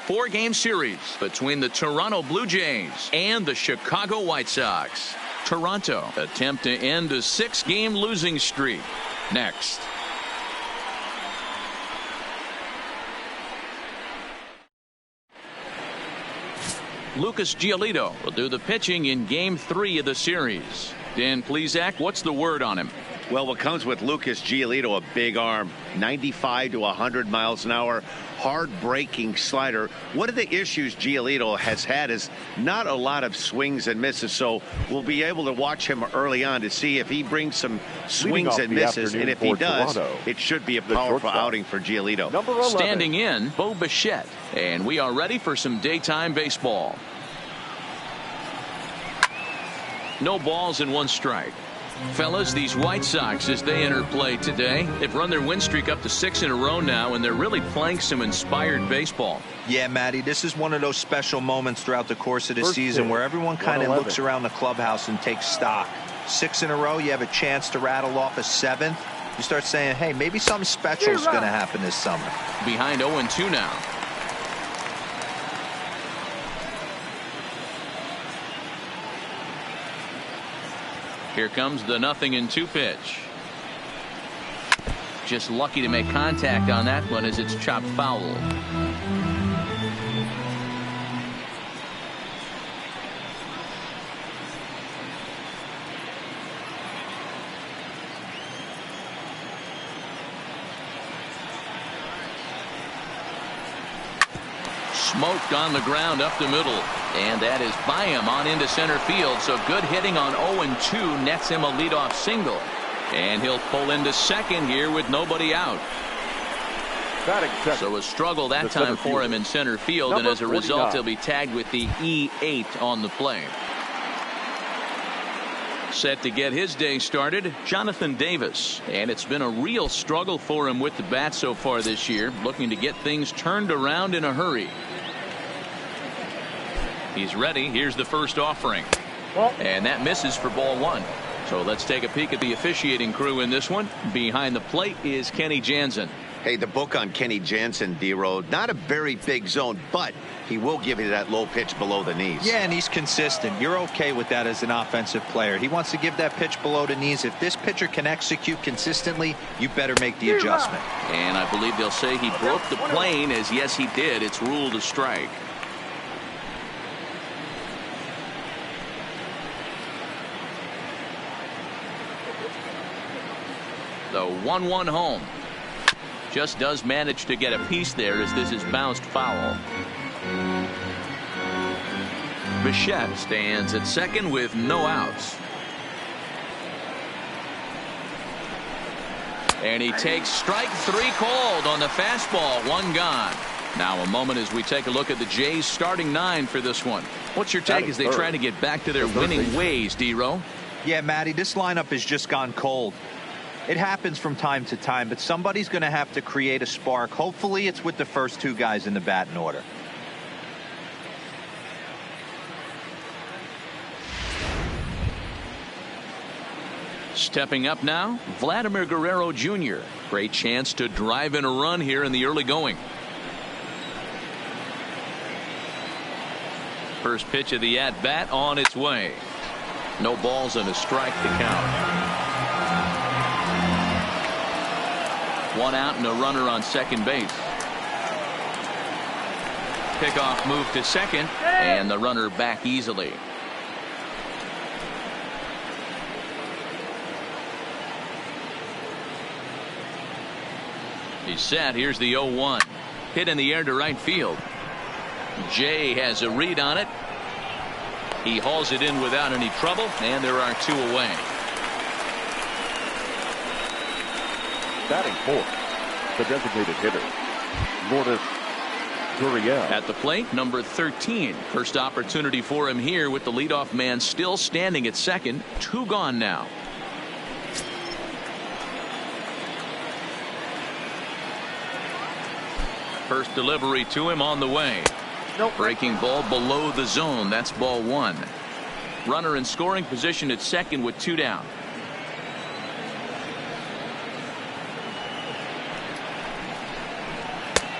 4-game series between the Toronto Blue Jays and the Chicago White Sox. Toronto attempt to end a 6-game losing streak. Next. Lucas Giolito will do the pitching in Game 3 of the series. Dan Plesac, what's the word on him? Well, what comes with Lucas Giolito, a big arm, 95 to 100 miles an hour, hard-breaking slider. One of the issues Giolito has had is not a lot of swings and misses, so we'll be able to watch him early on to see if he brings some swings and misses, and if he does, Toronto, it should be a powerful outing for Giolito. Standing in, Bo Bichette, and we are ready for some daytime baseball. No balls and 1 strike. Fellas, these White Sox, as they enter play today, they've run their win streak up to 6 in a row now, and they're really playing some inspired baseball. Yeah, Matty, this is one of those special moments throughout the course of the season where everyone kind of looks around the clubhouse and takes stock. 6 in a row, you have a chance to rattle off a 7th. You start saying, hey, maybe something special is going to happen this summer. Behind 0-2 now. Here comes the 0-2 pitch. Just lucky to make contact on that one as it's chopped foul. Smoked on the ground up the middle. And that is by him on into center field. So good hitting on 0-2 nets him a leadoff single. And he'll pull into second here with nobody out. So a struggle that time for him in center field. And as a result, he'll be tagged with the E8 on the play. Set to get his day started, Jonathan Davis. And it's been a real struggle for him with the bat so far this year. Looking to get things turned around in a hurry. He's ready. Here's the first offering. And that misses for ball 1. So let's take a peek at the officiating crew in this one. Behind the plate is Kenny Jansen. Hey, the book on Kenny Jansen, D-Row, not a very big zone, but he will give you that low pitch below the knees. Yeah, and he's consistent. You're okay with that as an offensive player. He wants to give that pitch below the knees. If this pitcher can execute consistently, you better make the adjustment. And I believe they'll say he broke the plane, as yes, he did. It's ruled a strike. The 1-1 home. Just does manage to get a piece there as this is bounced foul. Bichette stands at second with no outs. And he takes strike 3 called on the fastball. 1 gone. Now a moment as we take a look at the Jays starting 9 for this one. What's your take as they try to get back to their winning ways, D-Row? Yeah, Matty, this lineup has just gone cold. It happens from time to time, but somebody's going to have to create a spark. Hopefully it's with the first 2 guys in the batting order. Stepping up now, Vladimir Guerrero Jr. Great chance to drive in a run here in the early going. First pitch of the at-bat on its way. No balls and a strike to count. 1 out and a runner on second base. Pickoff move to second, and the runner back easily. He's set. Here's the 0-1. Hit in the air to right field. Jay has a read on it. He hauls it in without any trouble, and there are 2 away. Batting 4th, the designated hitter, Lourdes Gurriel. At the plate, number 13. First opportunity for him here with the leadoff man still standing at second. 2 gone now. First delivery to him on the way. Breaking ball below the zone. That's ball 1. Runner in scoring position at second with 2 down.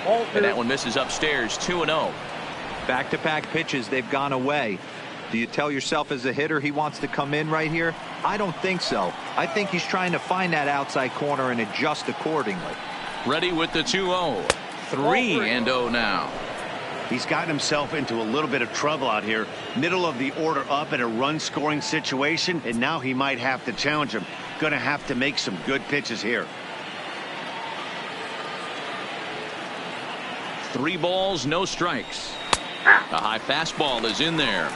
And that one misses upstairs, 2-0. Back-to-back pitches, they've gone away. Do you tell yourself as a hitter he wants to come in right here? I don't think so. I think he's trying to find that outside corner and adjust accordingly. Ready with the 2-0. 3-0 now. He's gotten himself into a little bit of trouble out here. Middle of the order up in a run-scoring situation, and now he might have to challenge him. Going to have to make some good pitches here. 3 balls, no strikes. A high fastball is in there.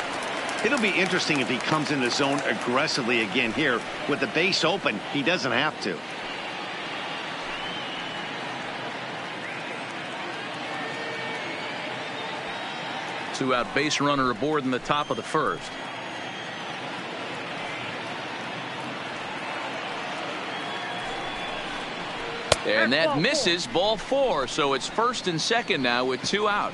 It'll be interesting if he comes in the zone aggressively again here. With the base open, he doesn't have to. Two-out base runner aboard in the top of the first. And that misses, ball 4. So it's first and second now with 2 out.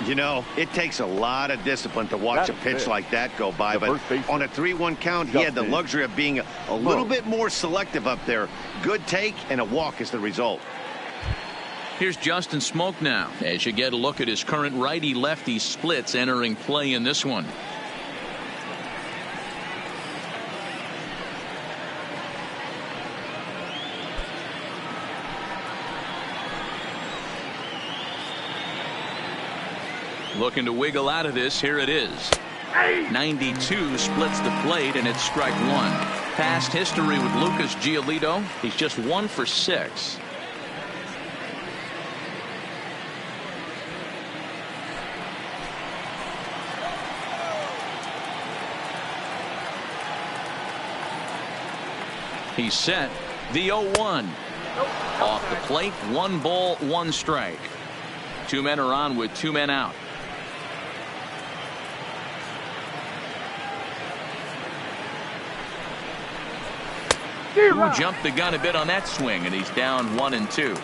You know, it takes a lot of discipline to watch a pitch like that go by, but on a 3-1 count, he had the luxury of being a little bit more selective up there. Good take, and a walk is the result. Here's Justin Smoke now, as you get a look at his current righty-lefty splits entering play in this one. Looking to wiggle out of this. Here it is. 92 splits the plate, and it's strike 1. Past history with Lucas Giolito. He's just 1 for 6. He's set. The 0-1. Off the plate. 1 ball, 1 strike. 2 men are on with 2 men out. Jumped the gun a bit on that swing, and he's down 1-2.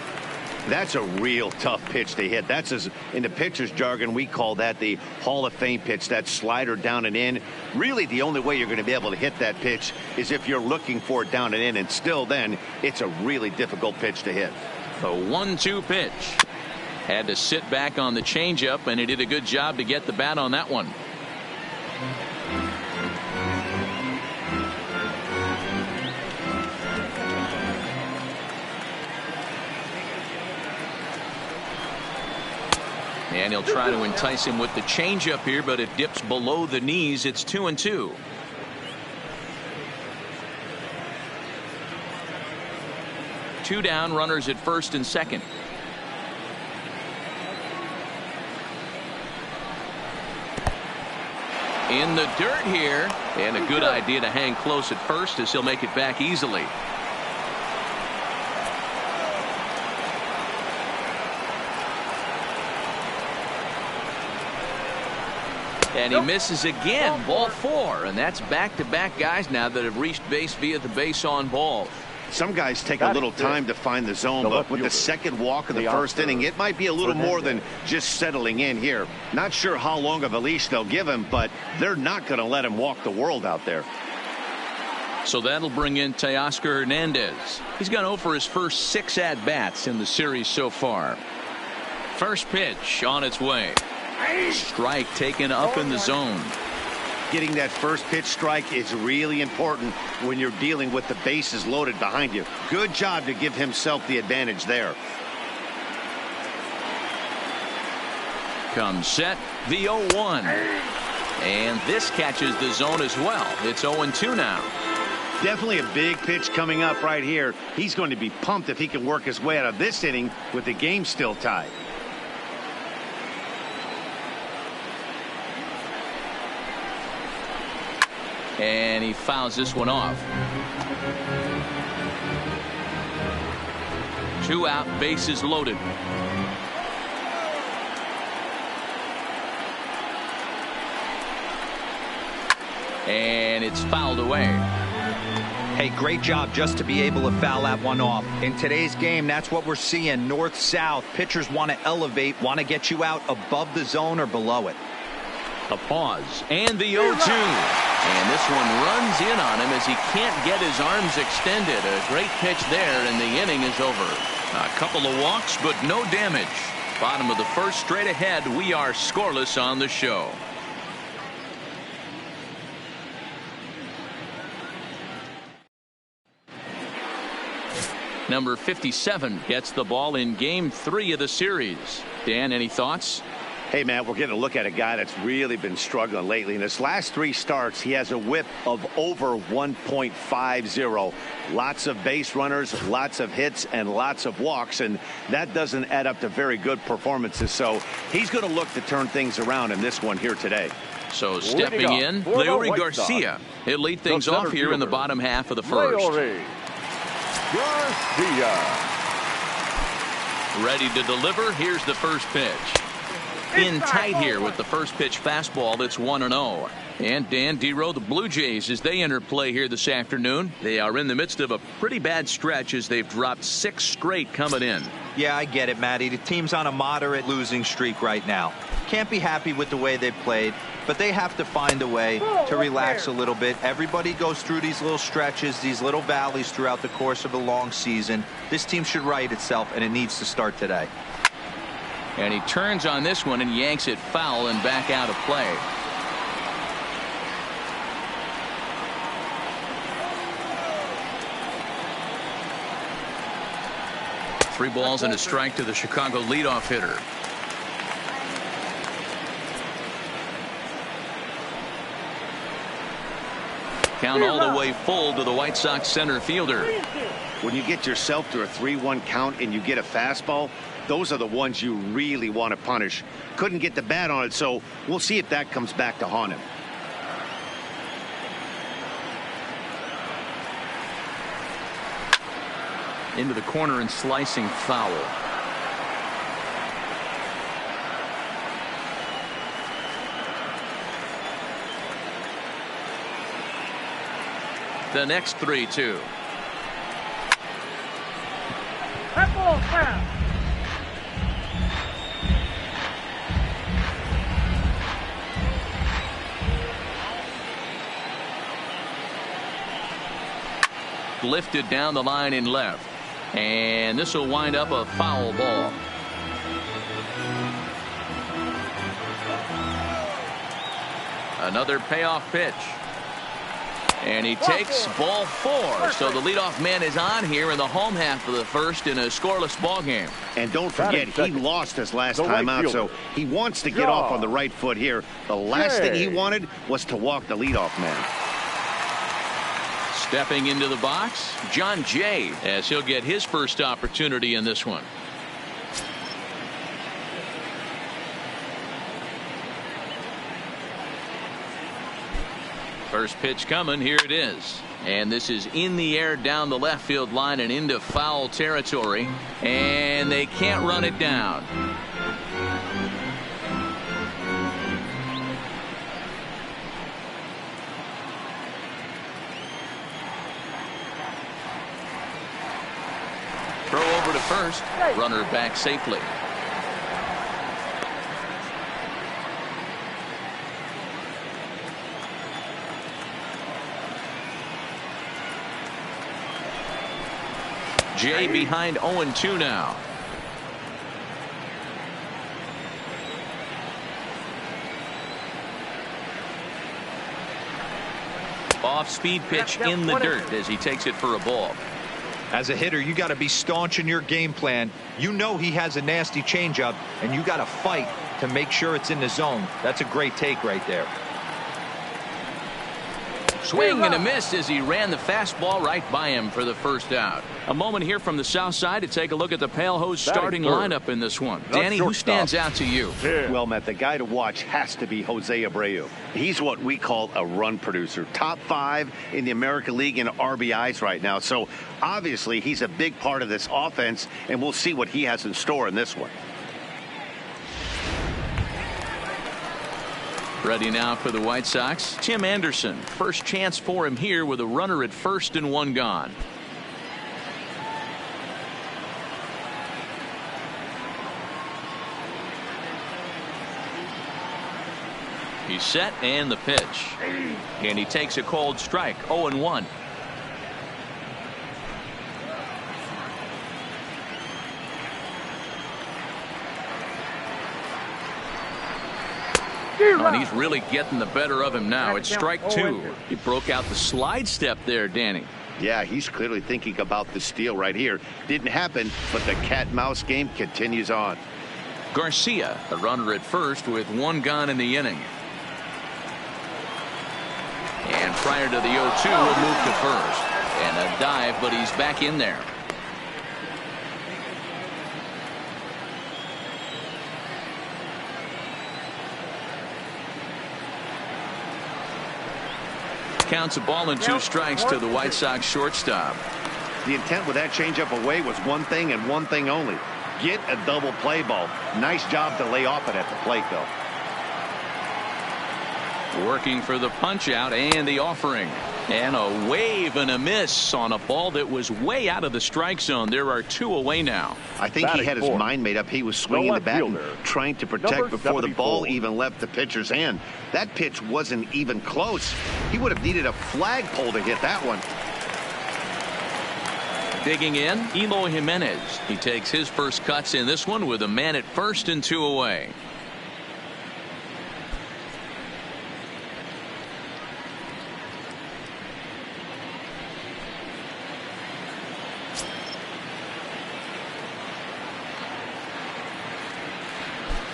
That's a real tough pitch to hit. That's, in the pitcher's jargon, we call that the Hall of Fame pitch, that slider down and in. Really, the only way you're going to be able to hit that pitch is if you're looking for it down and in, and still then, it's a really difficult pitch to hit. A 1-2 pitch. Had to sit back on the changeup, and he did a good job to get the bat on that one. And he'll try to entice him with the changeup here, but it dips below the knees. It's 2-2. Two down, runners at first and second. In the dirt here, and a good idea to hang close at first as he'll make it back easily. And he misses again. Ball 4, and that's back-to-back guys now that have reached base via the base on ball. Some guys take a little time to find the zone, but with the second walk of the first inning, it might be a little more than just settling in here. Not sure how long of a leash they'll give him, but they're not going to let him walk the world out there. So that'll bring in Teoscar Hernandez. He's gone over his first 6 at-bats in the series so far. First pitch on its way. Strike taken up in the zone. Getting that first pitch strike is really important when you're dealing with the bases loaded behind you. Good job to give himself the advantage there. Comes set. The 0-1. And this catches the zone as well. It's 0-2 now. Definitely a big pitch coming up right here. He's going to be pumped if he can work his way out of this inning with the game still tied. And he fouls this one off. 2 out, bases loaded. And it's fouled away. Hey, great job just to be able to foul that one off. In today's game, that's what we're seeing. North-south. Pitchers want to elevate, want to get you out above the zone or below it. A pause. And the 0-2. And this one runs in on him as he can't get his arms extended. A great pitch there, and the inning is over. A couple of walks, but no damage. Bottom of the first, straight ahead. We are scoreless on the show. Number 57 gets the ball in game 3 of the series. Dan, any thoughts? Hey, Matt, we're getting a look at a guy that's really been struggling lately. In his last 3 starts, he has a whip of over 1.50. Lots of base runners, lots of hits, and lots of walks, and that doesn't add up to very good performances. So he's going to look to turn things around in this one here today. So stepping in, Leury Garcia. He'll lead things off here in the bottom half of the first. Garcia. Ready to deliver. Here's the first pitch. In tight here with the first pitch fastball that's 1-0. And Dan Dero, the Blue Jays, as they enter play here this afternoon, they are in the midst of a pretty bad stretch as they've dropped 6 straight coming in. Yeah, I get it, Matty. The team's on a moderate losing streak right now. Can't be happy with the way they played, but they have to find a way to relax a little bit. Everybody goes through these little stretches, these little valleys throughout the course of a long season. This team should right itself, and it needs to start today. And he turns on this one and yanks it foul and back out of play. Three balls and a strike to the Chicago leadoff hitter. Count all the way full to the White Sox center fielder. When you get yourself to a 3-1 count and you get a fastball, those are the ones you really want to punish. Couldn't get the bat on it, so we'll see if that comes back to haunt him. Into the corner and slicing foul. The next 3-2. Lifted down the line in left. And this will wind up a foul ball. Another payoff pitch. And he takes ball 4. So the leadoff man is on here in the home half of the first in a scoreless ball game. And don't forget, he lost his last time out, so he wants to get off on the right foot here. The last thing he wanted was to walk the leadoff man. Stepping into the box, John Jay, as he'll get his first opportunity in this one. First pitch coming. Here it is. And this is in the air down the left field line and into foul territory. And they can't run it down. Throw over to first. Runner back safely. Jay behind 0-2 now. Off-speed pitch in the dirt as he takes it for a ball. As a hitter, you got to be staunch in your game plan. You know he has a nasty changeup, and you got to fight to make sure it's in the zone. That's a great take right there. Swing and a miss as he ran the fastball right by him for the first out. A moment here from the south side to take a look at the Pale Hose starting lineup in this one. Danny, who stands out to you? Well, Matt, the guy to watch has to be Jose Abreu. He's what we call a run producer. Top 5 in the American League in RBIs right now. So obviously he's a big part of this offense, and we'll see what he has in store in this one. Ready now for the White Sox. Tim Anderson. First chance for him here with a runner at first and one gone. He's set and the pitch. And he takes a cold strike. 0-1. And he's really getting the better of him now. It's strike two. He broke out the slide step there, Danny. Yeah, he's clearly thinking about the steal right here. Didn't happen, but the cat-mouse game continues on. Garcia, the runner at first with one gone in the inning. And prior to the 0-2, we'll move to first. And a dive, but he's back in there. Counts a ball and 2 strikes to the White Sox shortstop. The intent with that changeup away was one thing and one thing only. Get a double play ball. Nice job to lay off it at the plate, though. Working for the punch out and the offering. And a wave and a miss on a ball that was way out of the strike zone. There are 2 away now. I think he had his mind made up. He was swinging the bat and trying to protect before the ball even left the pitcher's hand. That pitch wasn't even close. He would have needed a flagpole to hit that one. Digging in, Eloy Jimenez. He takes his first cuts in this one with a man at first and 2 away.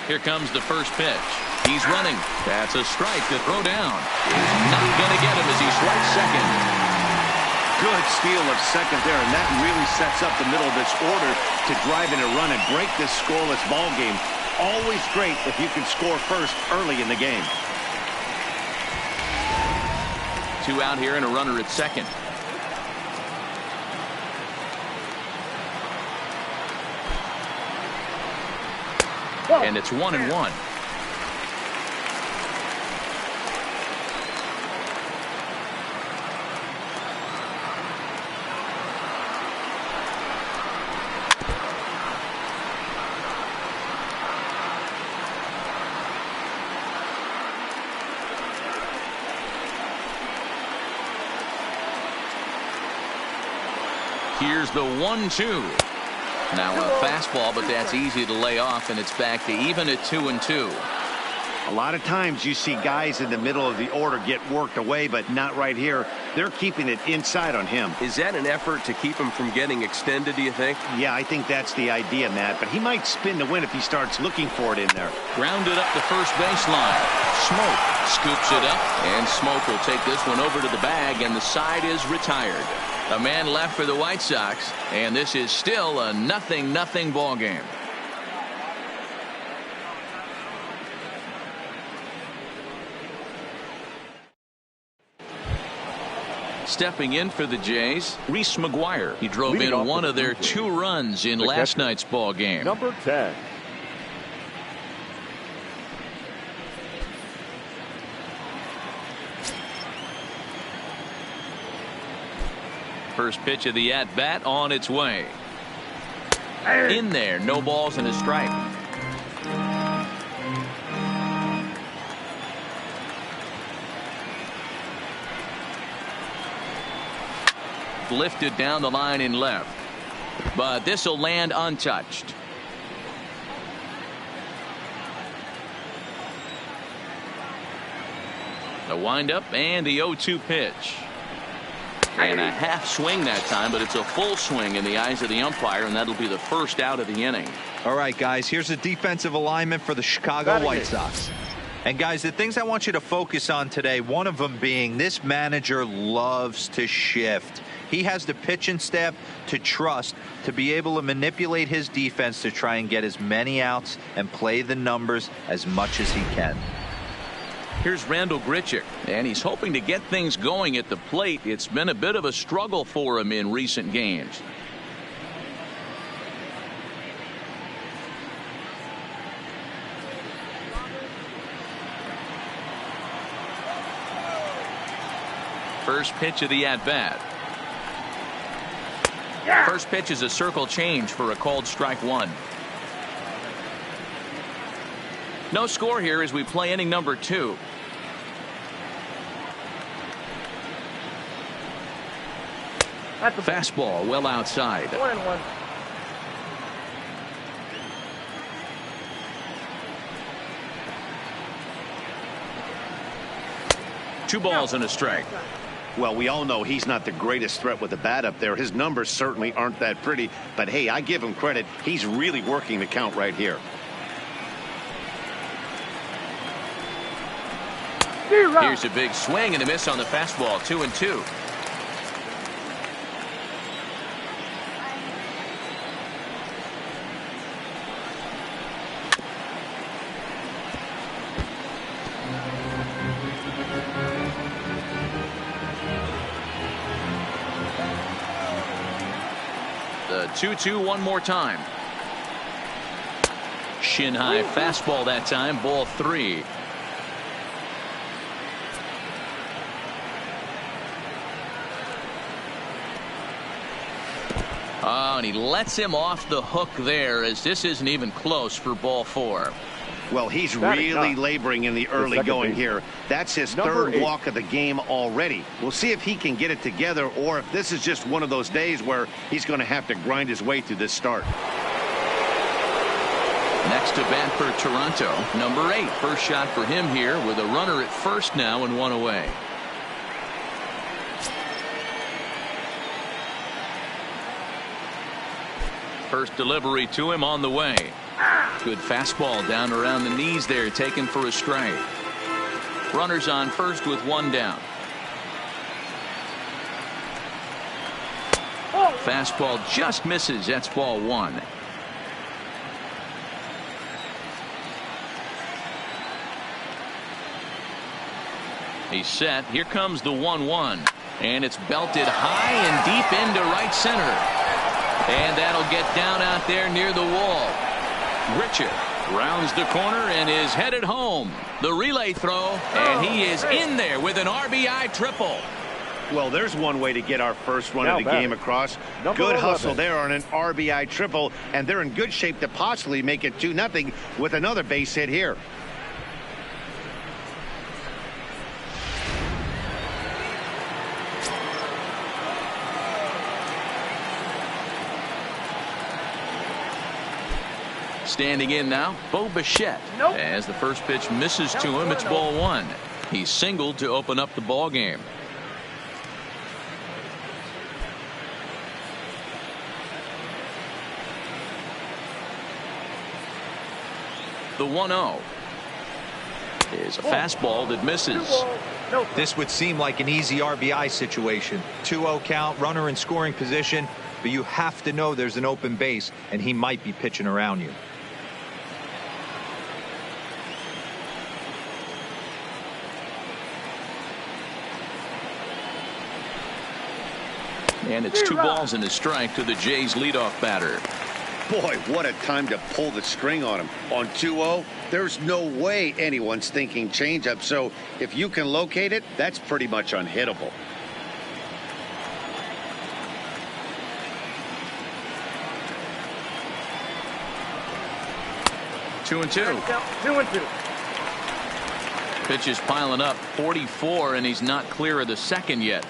Here comes the first pitch. He's running. That's a strike to throw down. He's not going to get him as he strikes second. Good steal of second there, and that really sets up the middle of this order to drive in a run and break this scoreless ball game. Always great if you can score first early in the game. 2 out here and a runner at second. And it's 1-1. Here's the 1-2. Now a fastball, but that's easy to lay off, and it's back to even at 2-2. A lot of times you see guys in the middle of the order get worked away, but not right here. They're keeping it inside on him. Is that an effort to keep him from getting extended, do you think? Yeah, I think that's the idea, Matt, but he might spin to win if he starts looking for it in there. Grounded up the first baseline. Smoke scoops it up, and Smoke will take this one over to the bag, and the side is retired. A man left for the White Sox, and this is still a 0-0 ball game. Stepping in for the Jays, Reese McGuire. He drove in one of their 2 runs in last night's ball game. Number 10. First pitch of the at-bat on its way. In there, no balls and a strike. Lifted down the line in left. But this will land untouched. The windup and the 0-2 pitch. And a half swing that time, but it's a full swing in the eyes of the umpire, and that'll be the first out of the inning. All right, guys, here's the defensive alignment for the Chicago White Sox. And, guys, the things I want you to focus on today, one of them being this manager loves to shift. He has the pitching staff to trust to be able to manipulate his defense to try and get as many outs and play the numbers as much as he can. Here's Randall Grichuk, and he's hoping to get things going at the plate. It's been a bit of a struggle for him in recent games. First pitch of the at-bat. First pitch is a circle change for a called strike 1. No score here as we play inning number 2. Fastball well outside. 1-1. 2 balls and a strike. Well, we all know he's not the greatest threat with the bat up there. His numbers certainly aren't that pretty. But, hey, I give him credit. He's really working the count right here. Here's a big swing and a miss on the fastball. 2-2. The 2-2 one more time. Shin high fastball that time. Ball 3. Oh, and he lets him off the hook there, as this isn't even close for ball 4. Well, he's really laboring in the early going here. That's his third walk of the game already. We'll see if he can get it together, or if this is just one of those days where he's going to have to grind his way through this start. Next to bat for Toronto, number 8. First shot for him here with a runner at first now and 1 away. First delivery to him on the way. Good fastball down around the knees there, taken for a strike. Runners on first with 1 down. Fastball just misses. That's ball 1. He's set. Here comes the 1-1. And it's belted high and deep into right center. And that'll get down out there near the wall. Richard rounds the corner and is headed home. The relay throw, and he is in there with an RBI triple. Well, there's one way to get our first run of the game across. Good hustle there on an RBI triple, and they're in good shape to possibly make it 2-0 with another base hit here. Standing in now, Bo Bichette. As the first pitch misses to him, it's ball 1. He singled to open up the ball game. The 1-0 is a fastball that misses. This would seem like an easy RBI situation. 2-0 count, runner in scoring position, but you have to know there's an open base, and he might be pitching around you. And it's 2 balls and a strike to the Jays leadoff batter. Boy, what a time to pull the string on him. On 2-0, there's no way anyone's thinking changeup. So if you can locate it, that's pretty much unhittable. Two and two. Pitch is piling up. 44, and he's not clear of the second yet.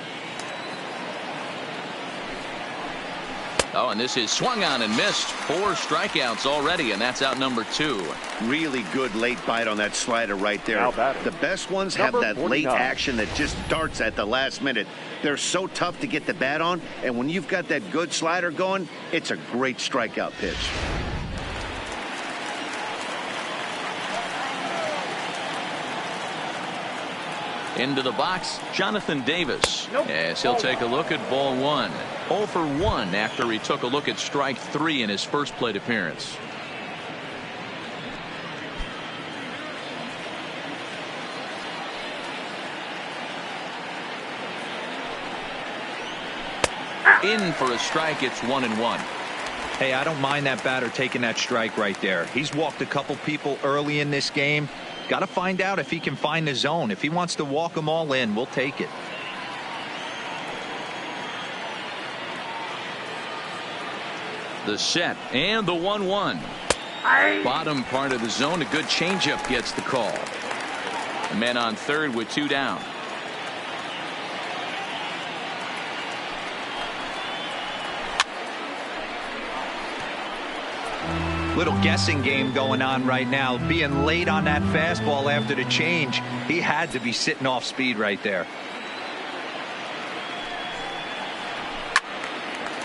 Oh, and this is swung on and missed. 4 strikeouts already, and that's out number 2. Really good late bite on that slider right there. The best ones have that late action that just darts at the last minute. They're so tough to get the bat on, and when you've got that good slider going, it's a great strikeout pitch. Into the box, Jonathan Davis. As he'll take a look at ball 1. 0 for 1 after he took a look at strike 3 in his first plate appearance. In for a strike. It's 1-1. Hey, I don't mind that batter taking that strike right there. He's walked a couple people early in this game. Got to find out if he can find the zone. If he wants to walk them all in, we'll take it. The set and the 1-1. Bottom part of the zone. A good changeup gets the call. The man on third with 2 down. Little guessing game going on right now. Being late on that fastball after the change, he had to be sitting off speed right there.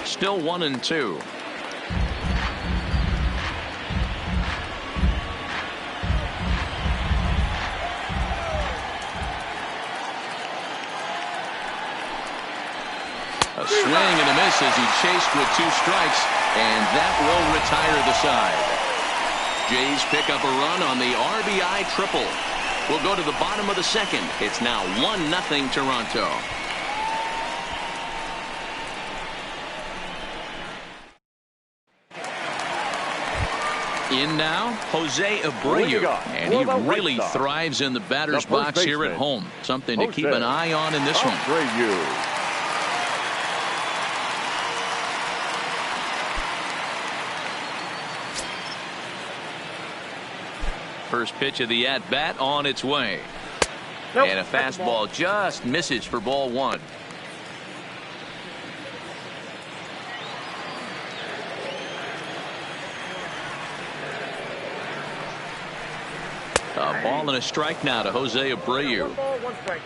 Still 1-2. A swing and a miss as he chased with 2 strikes, and that will retire the side. Jays pick up a run on the RBI triple. We'll go to the bottom of the second. It's now 1-0 Toronto. In now, Jose Abreu, and he really thrives in the batter's box here at home. Something to keep an eye on in this one. First pitch of the at-bat on its way. And a fastball just misses for ball 1. A ball and a strike now to Jose Abreu. 1 ball, 1 strike.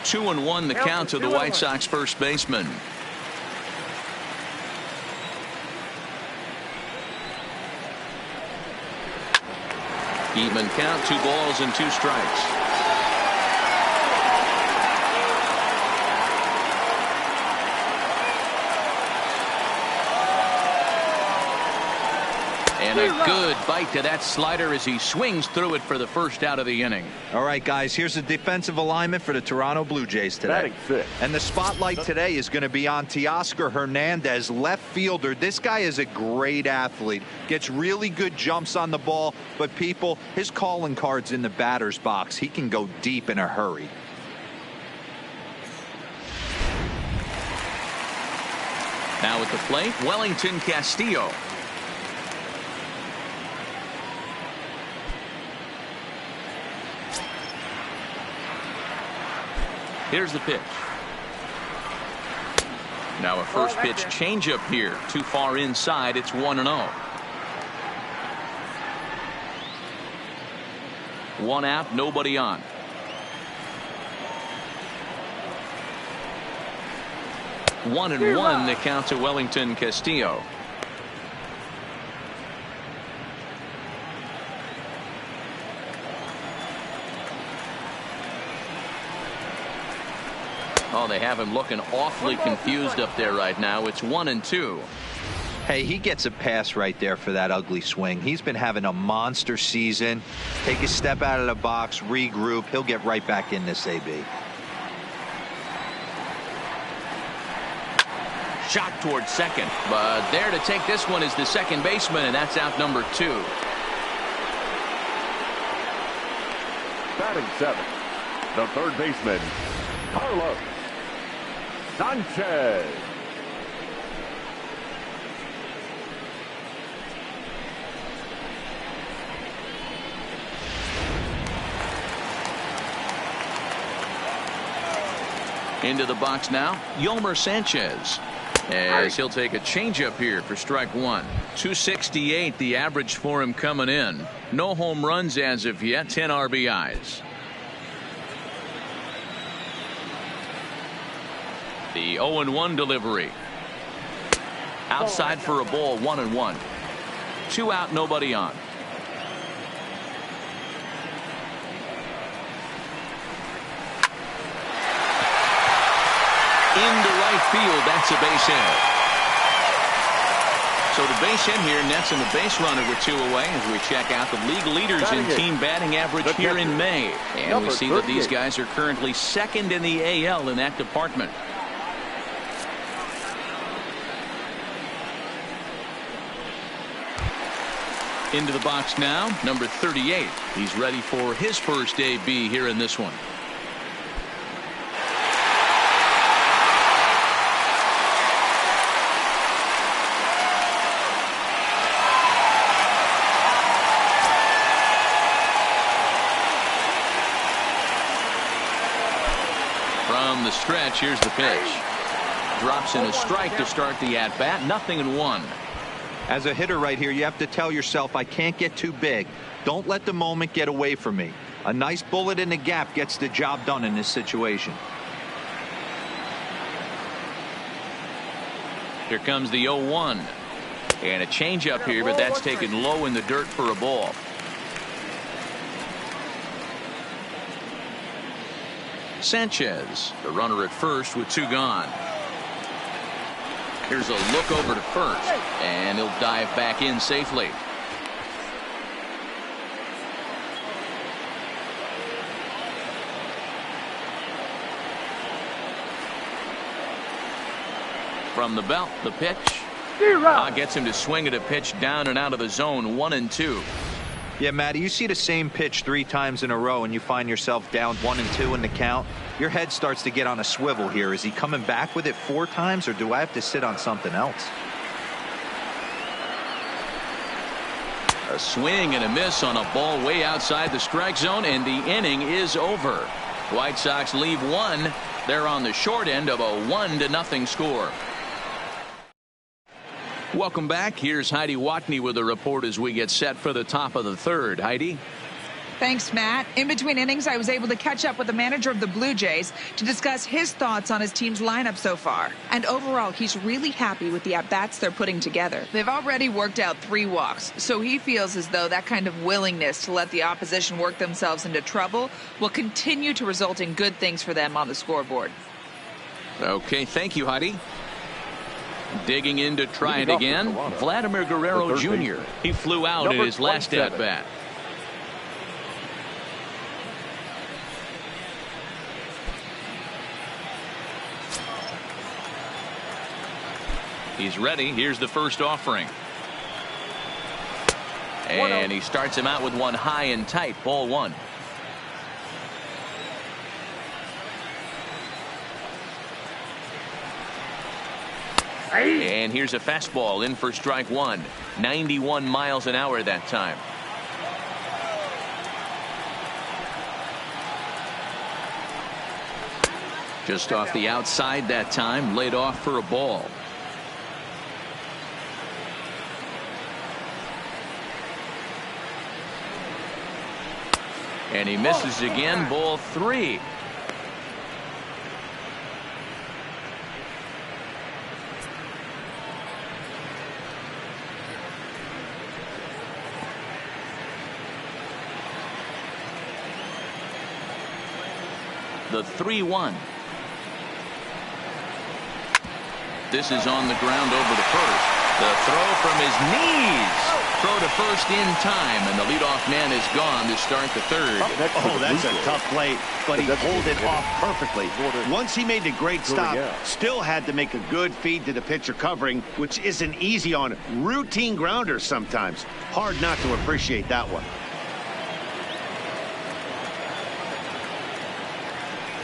Two and 1 the count to the White Sox first baseman. Even count, 2 balls and 2 strikes. And a good bite to that slider as he swings through it for the first out of the inning. All right, guys, here's the defensive alignment for the Toronto Blue Jays today. And the spotlight today is going to be on Teoscar Hernandez, left fielder. This guy is a great athlete. Gets really good jumps on the ball, but people, his calling card's in the batter's box. He can go deep in a hurry. Now at the plate, Wellington Castillo. Here's the pitch. Now a first pitch changeup here. Too far inside. It's 1-0. 1 out, nobody on. One and 1 the count to Wellington Castillo. Oh, they have him looking awfully confused up there right now. It's 1-2. Hey, he gets a pass right there for that ugly swing. He's been having a monster season. Take a step out of the box, regroup. He'll get right back in this AB. Shot towards second, but there to take this one is the second baseman, and that's out number 2. Batting 7th, the third baseman, Carlos Sanchez. Into the box now, Yolmer Sanchez, as he'll take a changeup here for strike 1. 268 the average for him coming in. No home runs as of yet, 10 RBIs. The 0-1 delivery. Outside for a ball, 1-1. 2 out, nobody on. Into right field, that's a base hit. So the base hit here nets in the base runner with 2 away as we check out the league leaders in team batting average here in May. And we see that these guys are currently second in the AL in that department. Into the box now, number 38. He's ready for his first AB here in this one. stretch. Here's the pitch. Drops in a strike to start the at-bat. 0-1. As a hitter right here, you have to tell yourself, I can't get too big. Don't let the moment get away from me. A nice bullet in the gap gets the job done in this situation. Here comes the 0-1. And a changeup here, but that's taken low in the dirt for a ball. Sanchez, the runner at first with 2 gone. Here's a look over to first, and he'll dive back in safely. From the belt, the pitch. Gets him to swing at a pitch down and out of the zone. 1-2. Yeah, Matty, you see the same pitch 3 times in a row and you find yourself down 1-2 in the count. Your head starts to get on a swivel here. Is he coming back with it 4 times, or do I have to sit on something else? A swing and a miss on a ball way outside the strike zone, and the inning is over. White Sox leave 1. They're on the short end of a 1-0 score. Welcome back. Here's Heidi Watney with a report as we get set for the top of the 3rd. Heidi? Thanks, Matt. In between innings, I was able to catch up with the manager of the Blue Jays to discuss his thoughts on his team's lineup so far. And overall, he's really happy with the at-bats they're putting together. They've already worked out 3 walks, so he feels as though that kind of willingness to let the opposition work themselves into trouble will continue to result in good things for them on the scoreboard. Okay, thank you, Heidi. Digging in to try it again, Vladimir Guerrero Jr. He flew out in his last at-bat. He's ready. Here's the first offering. And he starts him out with one high and tight. Ball 1. And here's a fastball in for strike 1. 91 miles an hour that time. Just off the outside that time. Laid off for a ball. And he misses again. Ball 3. The 3-1. This is on the ground over to first. The throw from his knees. Throw to first in time, and the leadoff man is gone to start the 3rd. Oh, that's a tough play, but he pulled it off perfectly. Once he made the great stop, still had to make a good feed to the pitcher covering, which isn't easy on routine grounders sometimes. Hard not to appreciate that one.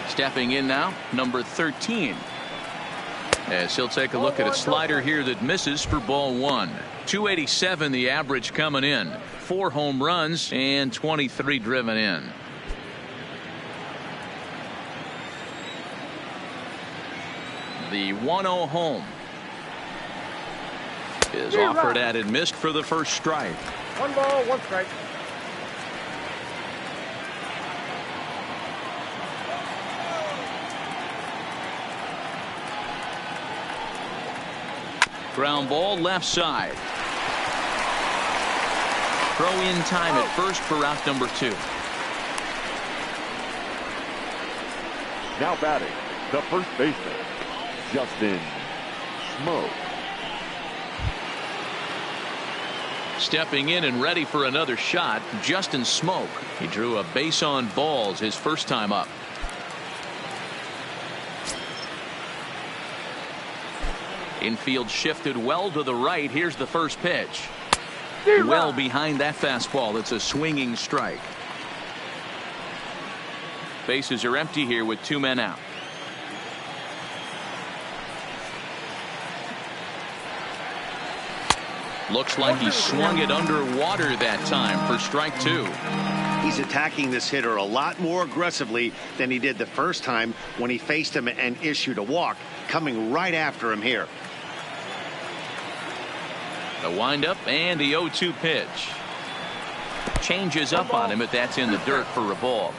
Stepping in now, number 13. As he'll take a look at a slider here that misses for ball 1. 287 the average coming in. 4 home runs and 23 driven in. The 1-0 home is offered at and missed for the first strike. 1 ball, 1 strike. Ground ball left side. Throw in time at first for out number 2. Now batting, the first baseman, Justin Smoke. Stepping in and ready for another shot, Justin Smoke. He drew a base on balls his first time up. Infield shifted well to the right. Here's the first pitch. Well behind that fastball. It's a swinging strike. Bases are empty here with 2 men out. Looks like he swung it underwater that time for strike 2. He He's attacking this hitter a lot more aggressively than he did the first time when he faced him and issued a walk, coming right after him here. The windup and the 0-2 pitch. Changes up on him, but that's in the dirt for a ball.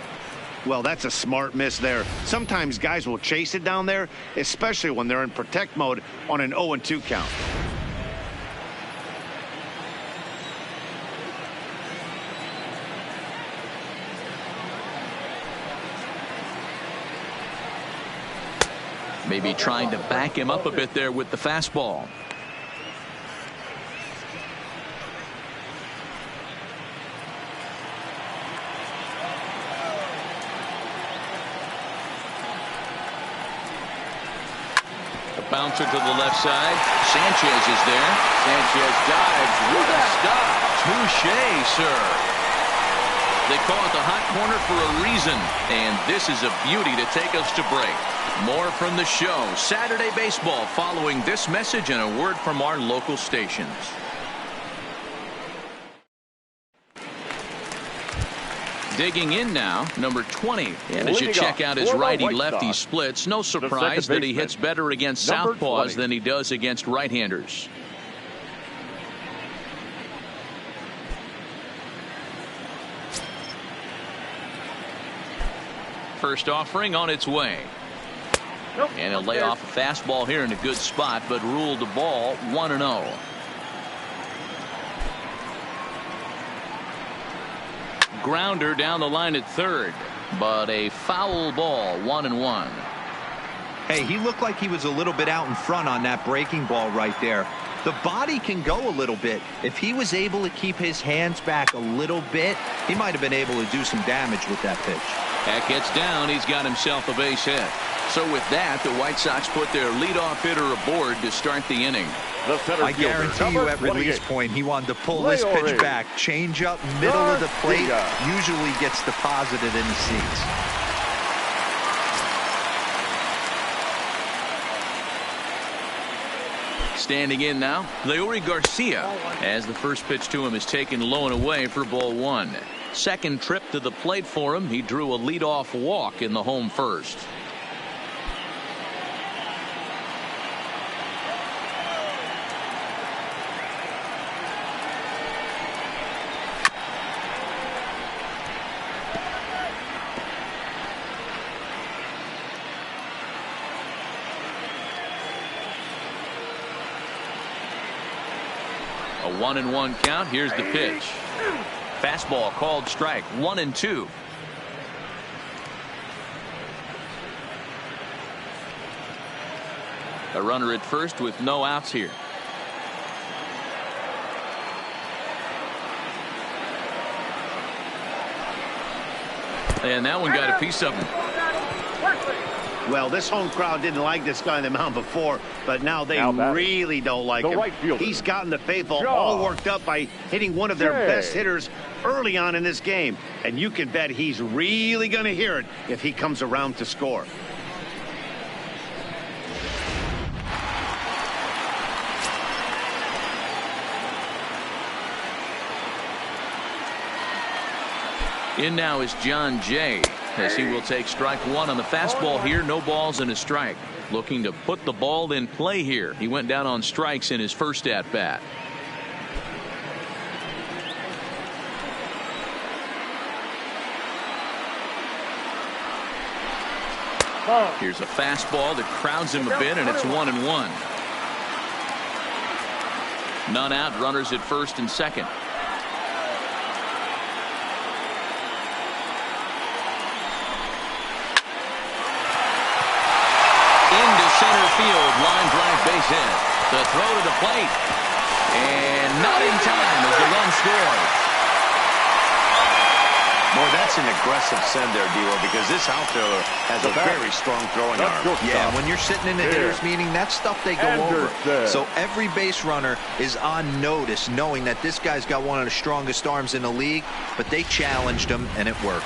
Well, that's a smart miss there. Sometimes guys will chase it down there, especially when they're in protect mode on an 0-2 count. Maybe trying to back him up a bit there with the fastball. Bouncer to the left side. Sanchez is there. Sanchez dives. What a stop. Touché, sir. They call it the hot corner for a reason. And this is a beauty to take us to break. More from the show. Saturday Baseball following this message and a word from our local stations. Digging in now, number 20. And as you check out his righty-lefty splits, no surprise that he hits better against southpaws than he does against right-handers. First offering on its way. And he'll lay off a fastball here in a good spot, but ruled the ball 1-0. Grounder down the line at third, but a foul ball, 1-1. Hey, he looked like he was a little bit out in front on that breaking ball right there. The body can go a little bit. If he was able to keep his hands back a little bit, he might have been able to do some damage with that pitch. That gets down. He's got himself a base hit. So with that, the White Sox put their leadoff hitter aboard to start the inning. I guarantee you at release point he wanted to pull this pitch back. Change up middle of the plate usually gets deposited in the seats. Standing in now, Leury Garcia, as the first pitch to him is taken low and away for ball 1. Second trip to the plate for him. He drew a leadoff walk in the home first. A 1-1 count. Here's the pitch. Fastball called strike. 1-2. A runner at first with no outs here. And that one got a piece of him. Well, this home crowd didn't like this guy on the mound before, but now they really don't like him. He's gotten the faithful all worked up by hitting one of their best hitters early on in this game. And you can bet he's really going to hear it if he comes around to score. In now is John Jay, as he will take strike 1 on the fastball here. No balls and a strike. Looking to put the ball in play here. He went down on strikes in his first at bat. Here's a fastball that crowds him a bit, and it's 1-1. None out, runners at first and second. Into center field, line drive base hit. The throw to the plate, and not in time as the run scores. Boy, that's an aggressive send there, D-Lo, because this outfielder has a very strong throwing arm. Yeah, when you're sitting in the hitter's meeting, that's stuff they go over. So every base runner is on notice, knowing that this guy's got one of the strongest arms in the league, but they challenged him, and it worked.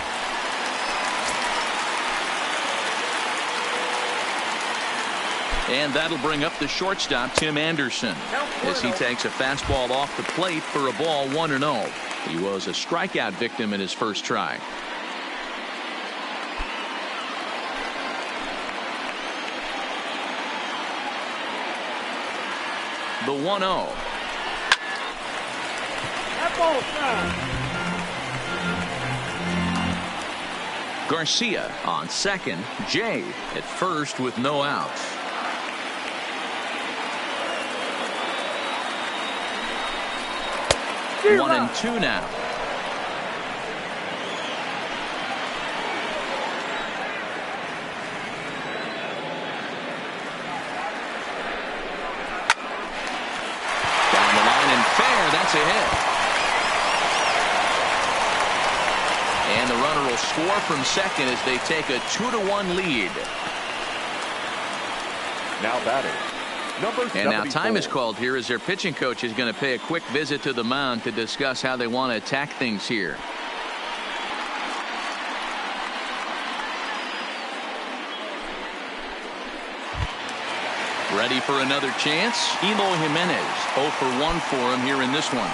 And that'll bring up the shortstop, Tim Anderson, as he takes a fastball off the plate for a ball 1-0. He was a strikeout victim in his first try. The 1-0. That ball's foul. Garcia on second. Jay at first with no outs. One and two now. Down the line and fair. That's a hit. And the runner will score from second as they take a 2-1 lead. Now batting. And now time is called here as their pitching coach is going to pay a quick visit to the mound to discuss how they want to attack things here. Ready for another chance? Eloy Jimenez 0 for 1 for him here in this one.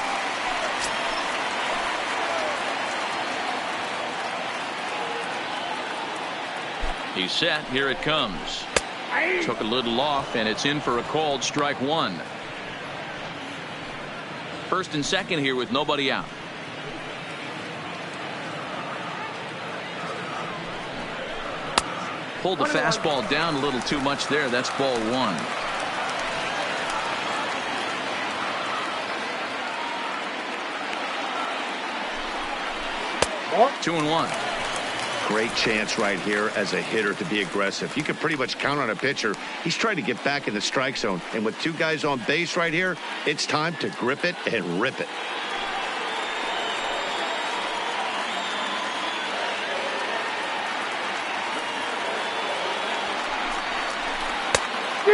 He's set. Here it comes. Took a little off, and it's in for a called strike one. First and second here with nobody out. Pulled the fastball down a little too much there. That's ball one. Two and one. Great chance right here as a hitter to be aggressive. You can pretty much count on a pitcher. He's trying to get back in the strike zone. And with two guys on base right here, it's time to grip it and rip it.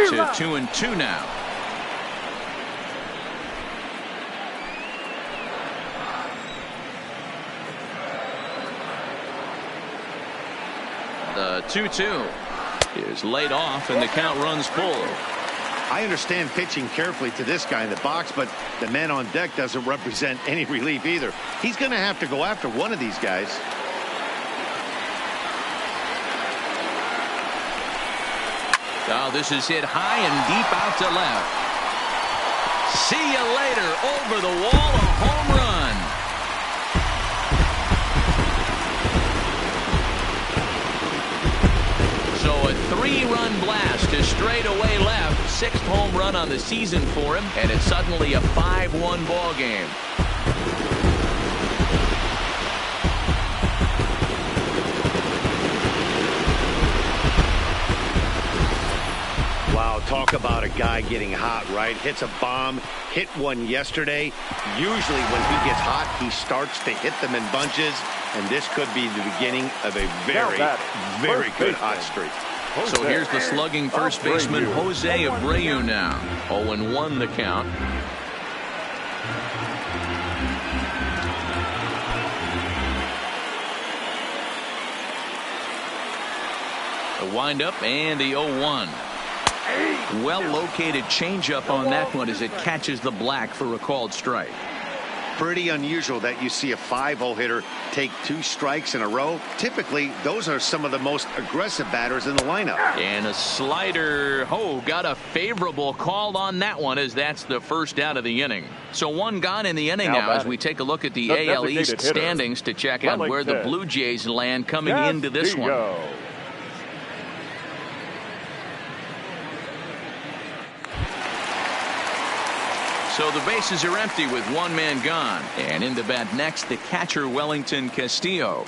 To 2-2 now. The 2-2 is laid off and the count runs full. I understand pitching carefully to this guy in the box, but the man on deck doesn't represent any relief either. He's going to have to go after one of these guys. Oh, this is hit high and deep out to left. See you later. Over the wall, a home run. So a 3-run blast to straightaway left. 6th home run on the season for him, and it's suddenly a 5-1 ball game. Wow, talk about a guy getting hot, right? Hits a bomb, hit one yesterday. Usually when he gets hot, he starts to hit them in bunches, and this could be the beginning of a very, very good hot streak. So here's the slugging first baseman, Jose Abreu now. 0-1 the count. A windup and the 0-1. Well-located changeup on that one as it catches the black for a called strike. Pretty unusual that you see a 5-hole hitter take 2 strikes in a row. Typically, those are some of the most aggressive batters in the lineup. And a slider. Oh, got a favorable call on that one as that's the first out of the inning. So one gone in the inning now as we take a look at the AL East standings to check out where the Blue Jays land coming into this one. So the bases are empty with one man gone. And in the bat next, the catcher, Wellington Castillo.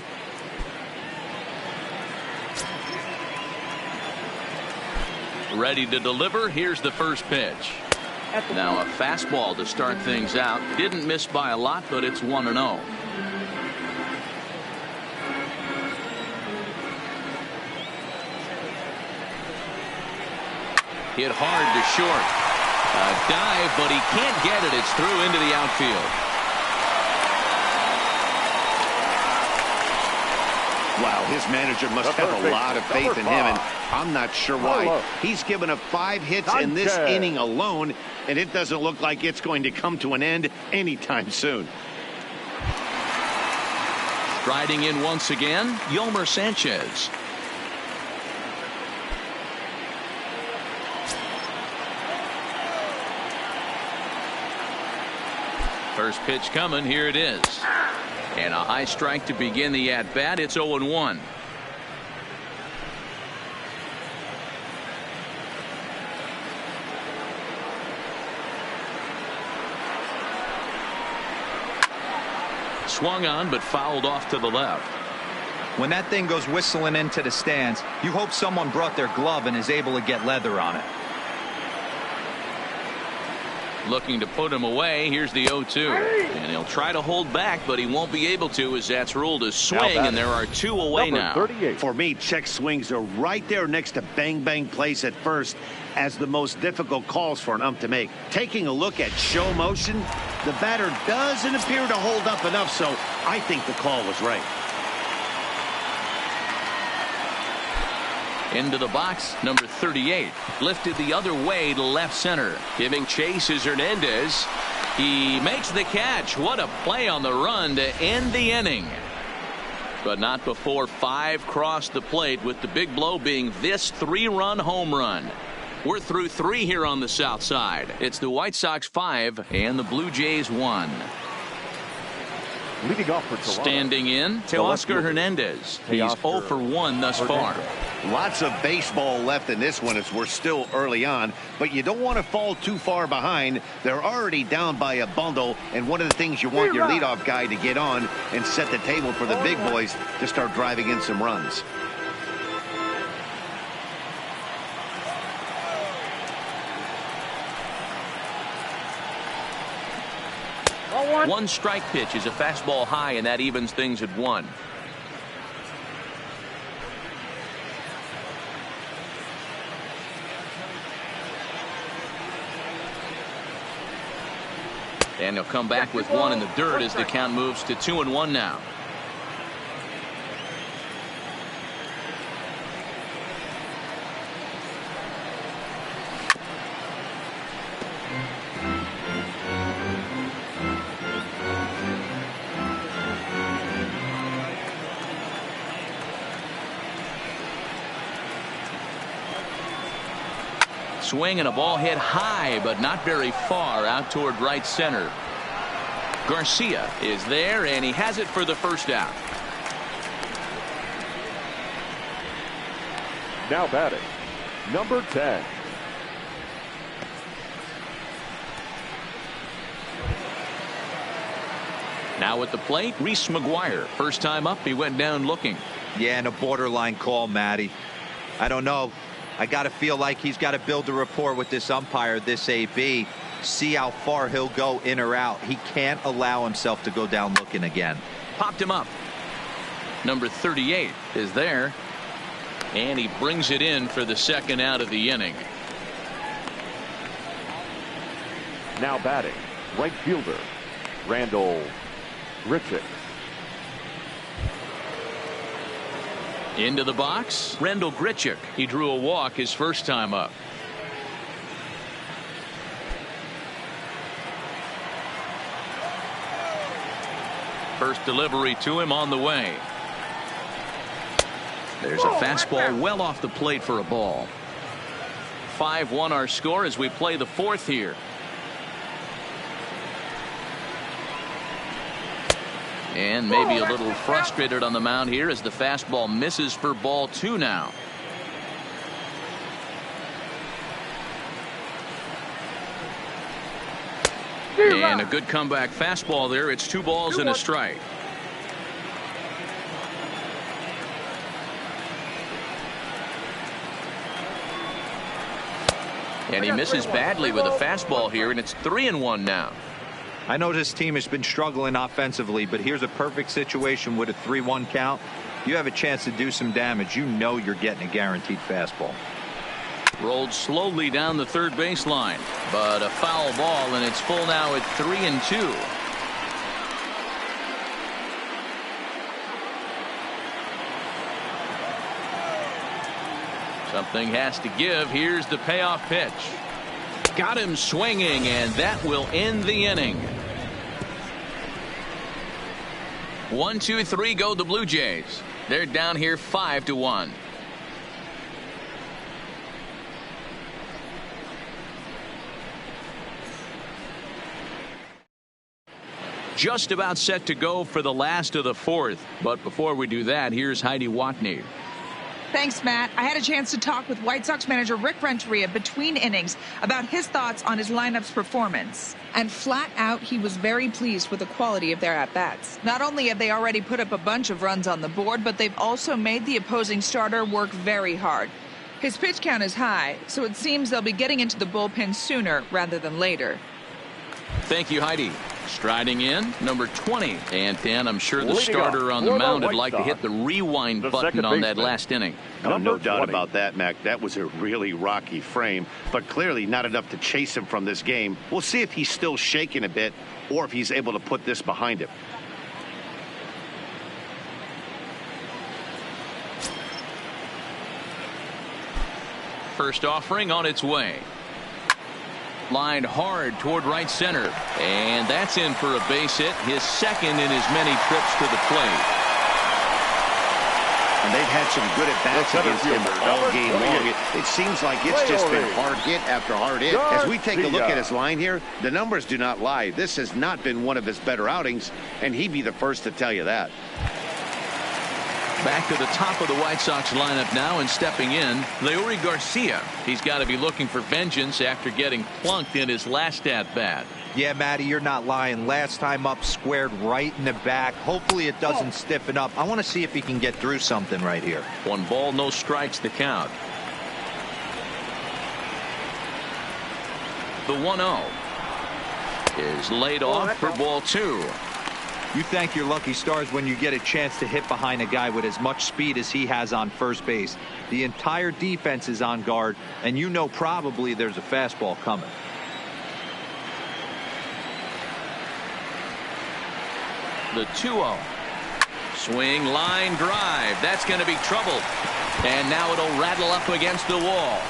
Ready to deliver. Here's the first pitch. Now a fastball to start things out. Didn't miss by a lot, but it's 1-0. Hit hard to short. A dive, but he can't get it. It's through into the outfield. Wow, his manager must have a lot of faith in him, and I'm not sure why. He's given up 5 hits in this inning alone, and it doesn't look like it's going to come to an end anytime soon. Striding in once again, Yolmer Sanchez. First pitch coming, here it is. And a high strike to begin the at-bat. It's 0-1. Swung on, but fouled off to the left. When that thing goes whistling into the stands, you hope someone brought their glove and is able to get leather on it. Looking to put him away. Here's the 0-2. And he'll try to hold back, but he won't be able to, as that's ruled a swing, and there are 2 away now. 38. For me, check swings are right there next to bang bang plays at first as the most difficult calls for an ump to make. Taking a look at show motion, the batter doesn't appear to hold up enough, so I think the call was right. Into the box, number 38. Lifted the other way to left center. Giving chase is Hernandez. He makes the catch. What a play on the run to end the inning. But not before 5 crossed the plate, with the big blow being this 3-run home run. We're through 3 here on the south side. It's the White Sox 5 and the Blue Jays 1. Leading off for Toronto. Standing in, Teoscar Hernandez. He's 0 for 1 thus far. Lots of baseball left in this one as we're still early on, but you don't want to fall too far behind. They're already down by a bundle, and one of the things you want your leadoff guy to get on and set the table for the big boys to start driving in some runs. One strike pitch is a fastball high, and that evens things at 1. And he'll come back with 1 in the dirt as the count moves to 2-1 now. Swing and a ball hit high, but not very far out toward right center. Garcia is there, and he has it for the first out. Now batting, number 10. Now at the plate, Reese McGuire. First time up, he went down looking. Yeah, and a borderline call, Matty. I don't know. I got to feel like he's got to build a rapport with this umpire, this AB, see how far he'll go in or out. He can't allow himself to go down looking again. Popped him up. Number 38 is there, and he brings it in for the second out of the inning. Now batting, right fielder, Randall Grichuk. Into the box, Randall Grichuk. He drew a walk his first time up. First delivery to him on the way. There's a fastball well off the plate for a ball. 5-1 our score as we play the 4th here. And maybe a little frustrated on the mound here as the fastball misses for ball 2 now. And a good comeback fastball there. It's 2 balls and a strike. And he misses badly with a fastball here, and it's 3-1 now. I know this team has been struggling offensively, but here's a perfect situation with a 3-1 count. You have a chance to do some damage. You know you're getting a guaranteed fastball. Rolled slowly down the third baseline, but a foul ball, and it's full now at 3-2. Something has to give. Here's the payoff pitch. Got him swinging, and that will end the inning. 1, 2, 3 go the Blue Jays. They're down here 5-1. Just about set to go for the last of the fourth. But before we do that, here's Heidi Watney. Thanks, Matt. I had a chance to talk with White Sox manager Rick Renteria between innings about his thoughts on his lineup's performance. And flat out, he was very pleased with the quality of their at-bats. Not only have they already put up a bunch of runs on the board, but they've also made the opposing starter work very hard. His pitch count is high, so it seems they'll be getting into the bullpen sooner rather than later. Thank you, Heidi. Striding in, number 20. And Dan, I'm sure the Leading starter off on the for the mound would White like to Sox, hit the rewind the button second on that baseman. last inning. Oh, no doubt 20. about that, Mac. That was a really rocky frame, but clearly not enough to chase him from this game. We'll see if he's still shaking a bit or if he's able to put this behind him. First offering on its way. Lined hard toward right center. And that's in for a base hit, his second in as many trips to the plate. And they've had some good at-bats against him all game long. It seems like it's just been hard hit after hard hit. As we take a look at his line here, the numbers do not lie. This has not been one of his better outings, and he'd be the first to tell you that. Back to the top of the White Sox lineup now, and stepping in, Leury Garcia. He's got to be looking for vengeance after getting plunked in his last at-bat. Yeah, Matty, you're not lying. Last time up, squared right in the back. Hopefully it doesn't stiffen up. I want to see if he can get through something right here. 1 ball, no strikes the count. The 1-0 is laid off for ball 2. You thank your lucky stars when you get a chance to hit behind a guy with as much speed as he has on first base. The entire defense is on guard, and you know probably there's a fastball coming. The 2-0. Swing, line, drive. That's going to be trouble. And now it'll rattle up against the wall.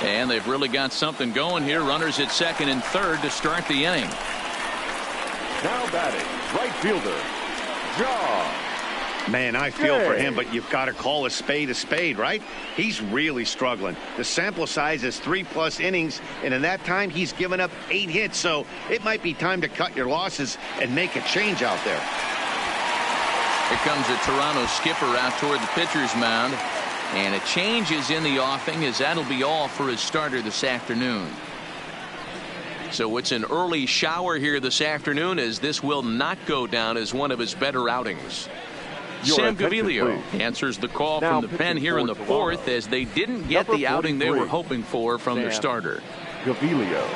And they've really got something going here. Runners at second and third to start the inning. Now batting, right fielder, Jaw. Man, I feel for him, but you've got to call a spade, right? He's really struggling. The sample size is 3+ innings, and in that time, he's given up 8 hits, so it might be time to cut your losses and make a change out there. Here comes the Toronto skipper out toward the pitcher's mound, and a change is in the offing, as that'll be all for his starter this afternoon. So it's an early shower here this afternoon, as this will not go down as one of his better outings. Sam Gaviglio answers the call from the pen here in the fourth, as they didn't get the outing they were hoping for from their starter. Gaviglio.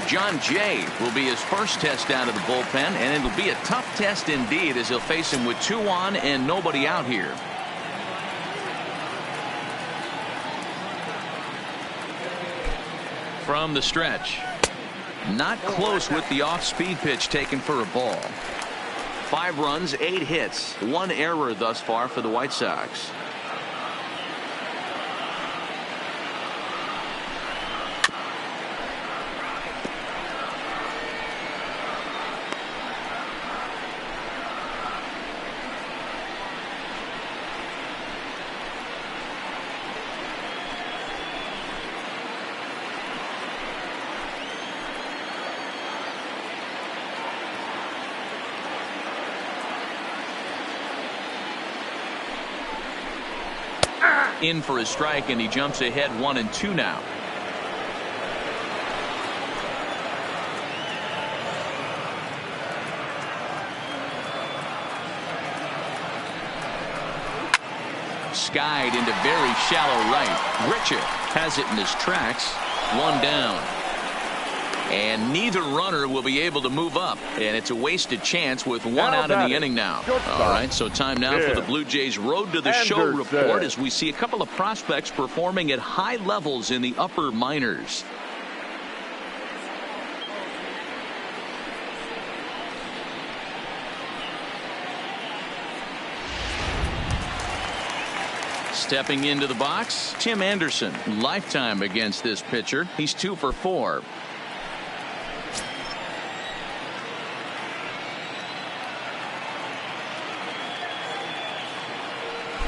John Jay will be his first test out of the bullpen, and it'll be a tough test indeed, as he'll face him with 2 on and nobody out here. From the stretch, not close with the off-speed pitch taken for a ball. 5 runs, 8 hits, 1 error thus far for the White Sox. In for a strike, and he jumps ahead 1-2 now. Skied into very shallow right. Richard has it in his tracks. 1 down. And neither runner will be able to move up, and it's a wasted chance with 1 out in the inning now. All right, so time now for the Blue Jays Road to the Show report, as we see a couple of prospects performing at high levels in the upper minors. Stepping into the box, Tim Anderson. Lifetime against this pitcher. He's 2 for 4.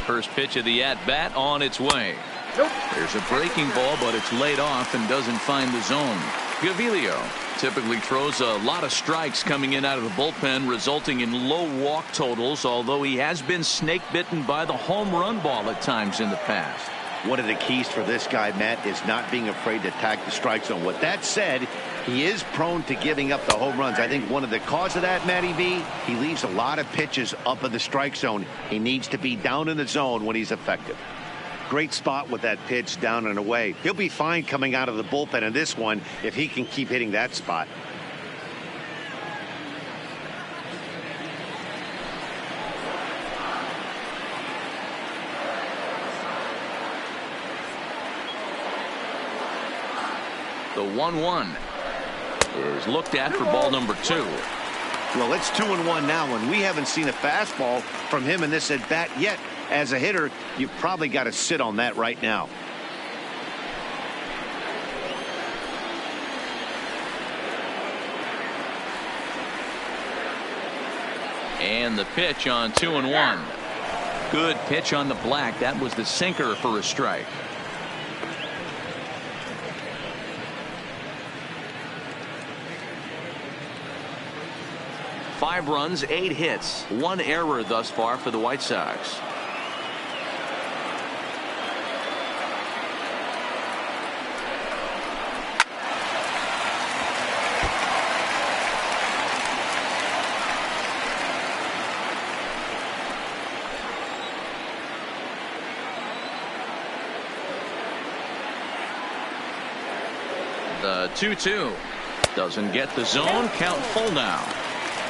First pitch of the at-bat on its way. There's a breaking ball, but it's laid off and doesn't find the zone. Gaviglio typically throws a lot of strikes coming in out of the bullpen, resulting in low walk totals, although he has been snake bitten by the home run ball at times in the past. One of the keys for this guy, Matt, is not being afraid to attack the strike zone. With that said, he is prone to giving up the home runs. I think one of the cause of that, Matty V, he leaves a lot of pitches up in the strike zone. He needs to be down in the zone when he's effective. Great spot with that pitch down and away. He'll be fine coming out of the bullpen in this one if he can keep hitting that spot. The 1-1 is looked at for ball number 2. Well, it's 2-1 now, and we haven't seen a fastball from him in this at bat yet. As a hitter, you've probably got to sit on that right now. And the pitch on 2-1. Good pitch on the black. That was the sinker for a strike. Five runs, 8 hits, 1 error thus far for the White Sox. The 2-2 doesn't get the zone. Count full now.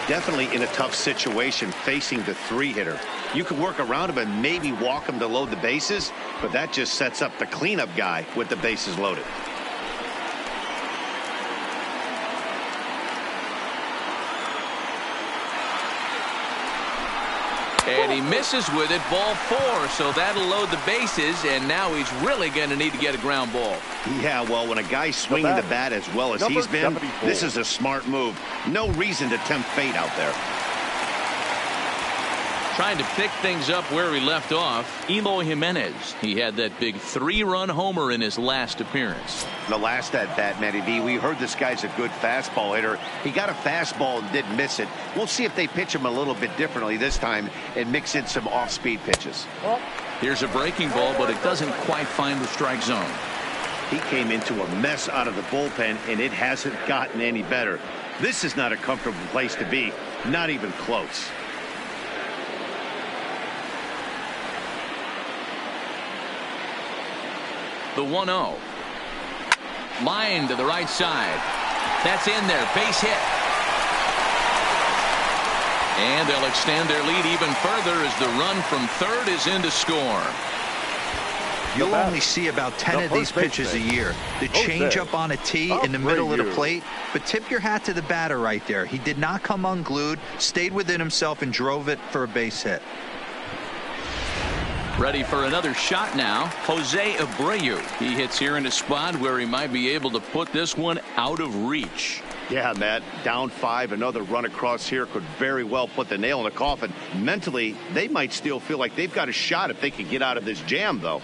Definitely in a tough situation facing the 3-hitter. You could work around him and maybe walk him to load the bases, but that just sets up the cleanup guy with the bases loaded. And he misses with it, ball 4, so that'll load the bases, and now he's really going to need to get a ground ball. Yeah, well, when a guy's swinging the bat as well as he's been, this is a smart move. No reason to tempt fate out there. Trying to pick things up where he left off, Eloy Jimenez. He had that big 3-run homer in his last appearance. The last at bat, Matty V, we heard this guy's a good fastball hitter. He got a fastball and didn't miss it. We'll see if they pitch him a little bit differently this time and mix in some off-speed pitches. Here's a breaking ball, but it doesn't quite find the strike zone. He came into a mess out of the bullpen, and it hasn't gotten any better. This is not a comfortable place to be, not even close. The 1-0. Line to the right side. That's in there. Base hit. And they'll extend their lead even further as the run from third is in to score. You'll only see about 10 of these pitches a year. The changeup on a tee in the middle of the plate. But tip your hat to the batter right there. He did not come unglued, stayed within himself, and drove it for a base hit. Ready for another shot now. Jose Abreu. He hits here in a spot where he might be able to put this one out of reach. Yeah, Matt, down 5, another run across here could very well put the nail in the coffin. Mentally, they might still feel like they've got a shot if they could get out of this jam, though.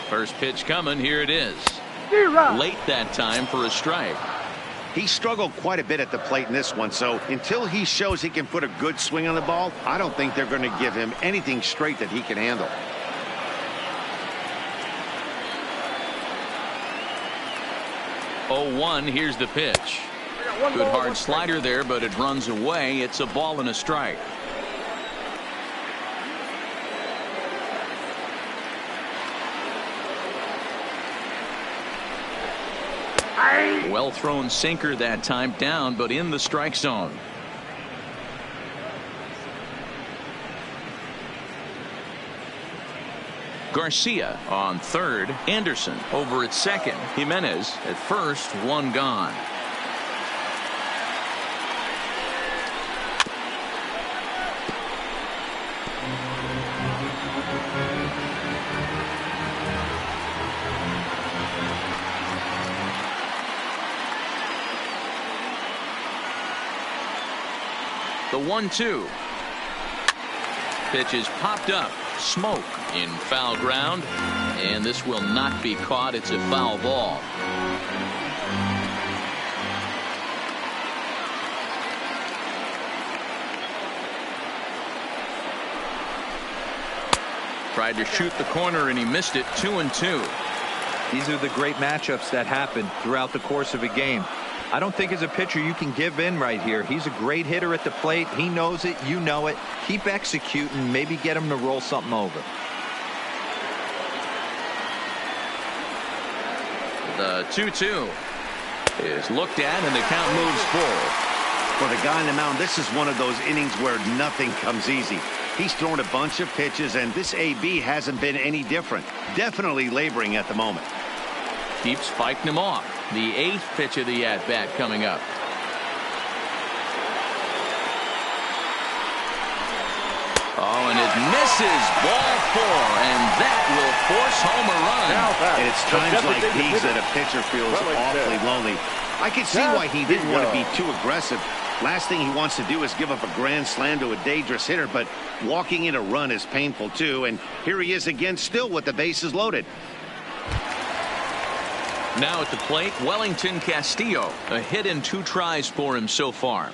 First pitch coming. Here it is. Late that time for a strike. He struggled quite a bit at the plate in this one, so until he shows he can put a good swing on the ball, I don't think they're going to give him anything straight that he can handle. Oh, 1. Here's the pitch. Good hard slider there, but it runs away. It's a ball and a strike. Well thrown sinker that time, down but in the strike zone. Garcia on third. Anderson over at second. Jimenez at first. One gone. The 1-2. Pitch is popped up. Smoke in foul ground, and this will not be caught. It's a foul ball. Tried to shoot the corner and he missed it. 2-2. These are the great matchups that happen throughout the course of a game. I don't think as a pitcher you can give in right here. He's a great hitter at the plate. He knows it. You know it. Keep executing. Maybe get him to roll something over. The 2-2 is looked at and the count moves full. For the guy on the mound, this is one of those innings where nothing comes easy. He's thrown a bunch of pitches, and this AB hasn't been any different. Definitely laboring at the moment. Keeps fighting him off. The 8th pitch of the at-bat coming up. Oh, and it misses. Ball 4, and that will force home a run. And it's times like these that a pitcher feels awfully lonely. I can see why he didn't want to be too aggressive. Last thing he wants to do is give up a grand slam to a dangerous hitter, but walking in a run is painful too. And here he is again, still with the bases loaded. Now at the plate, Wellington Castillo. A hit in 2 tries for him so far.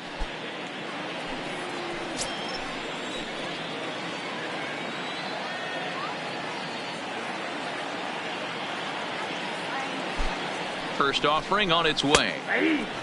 First offering on its way.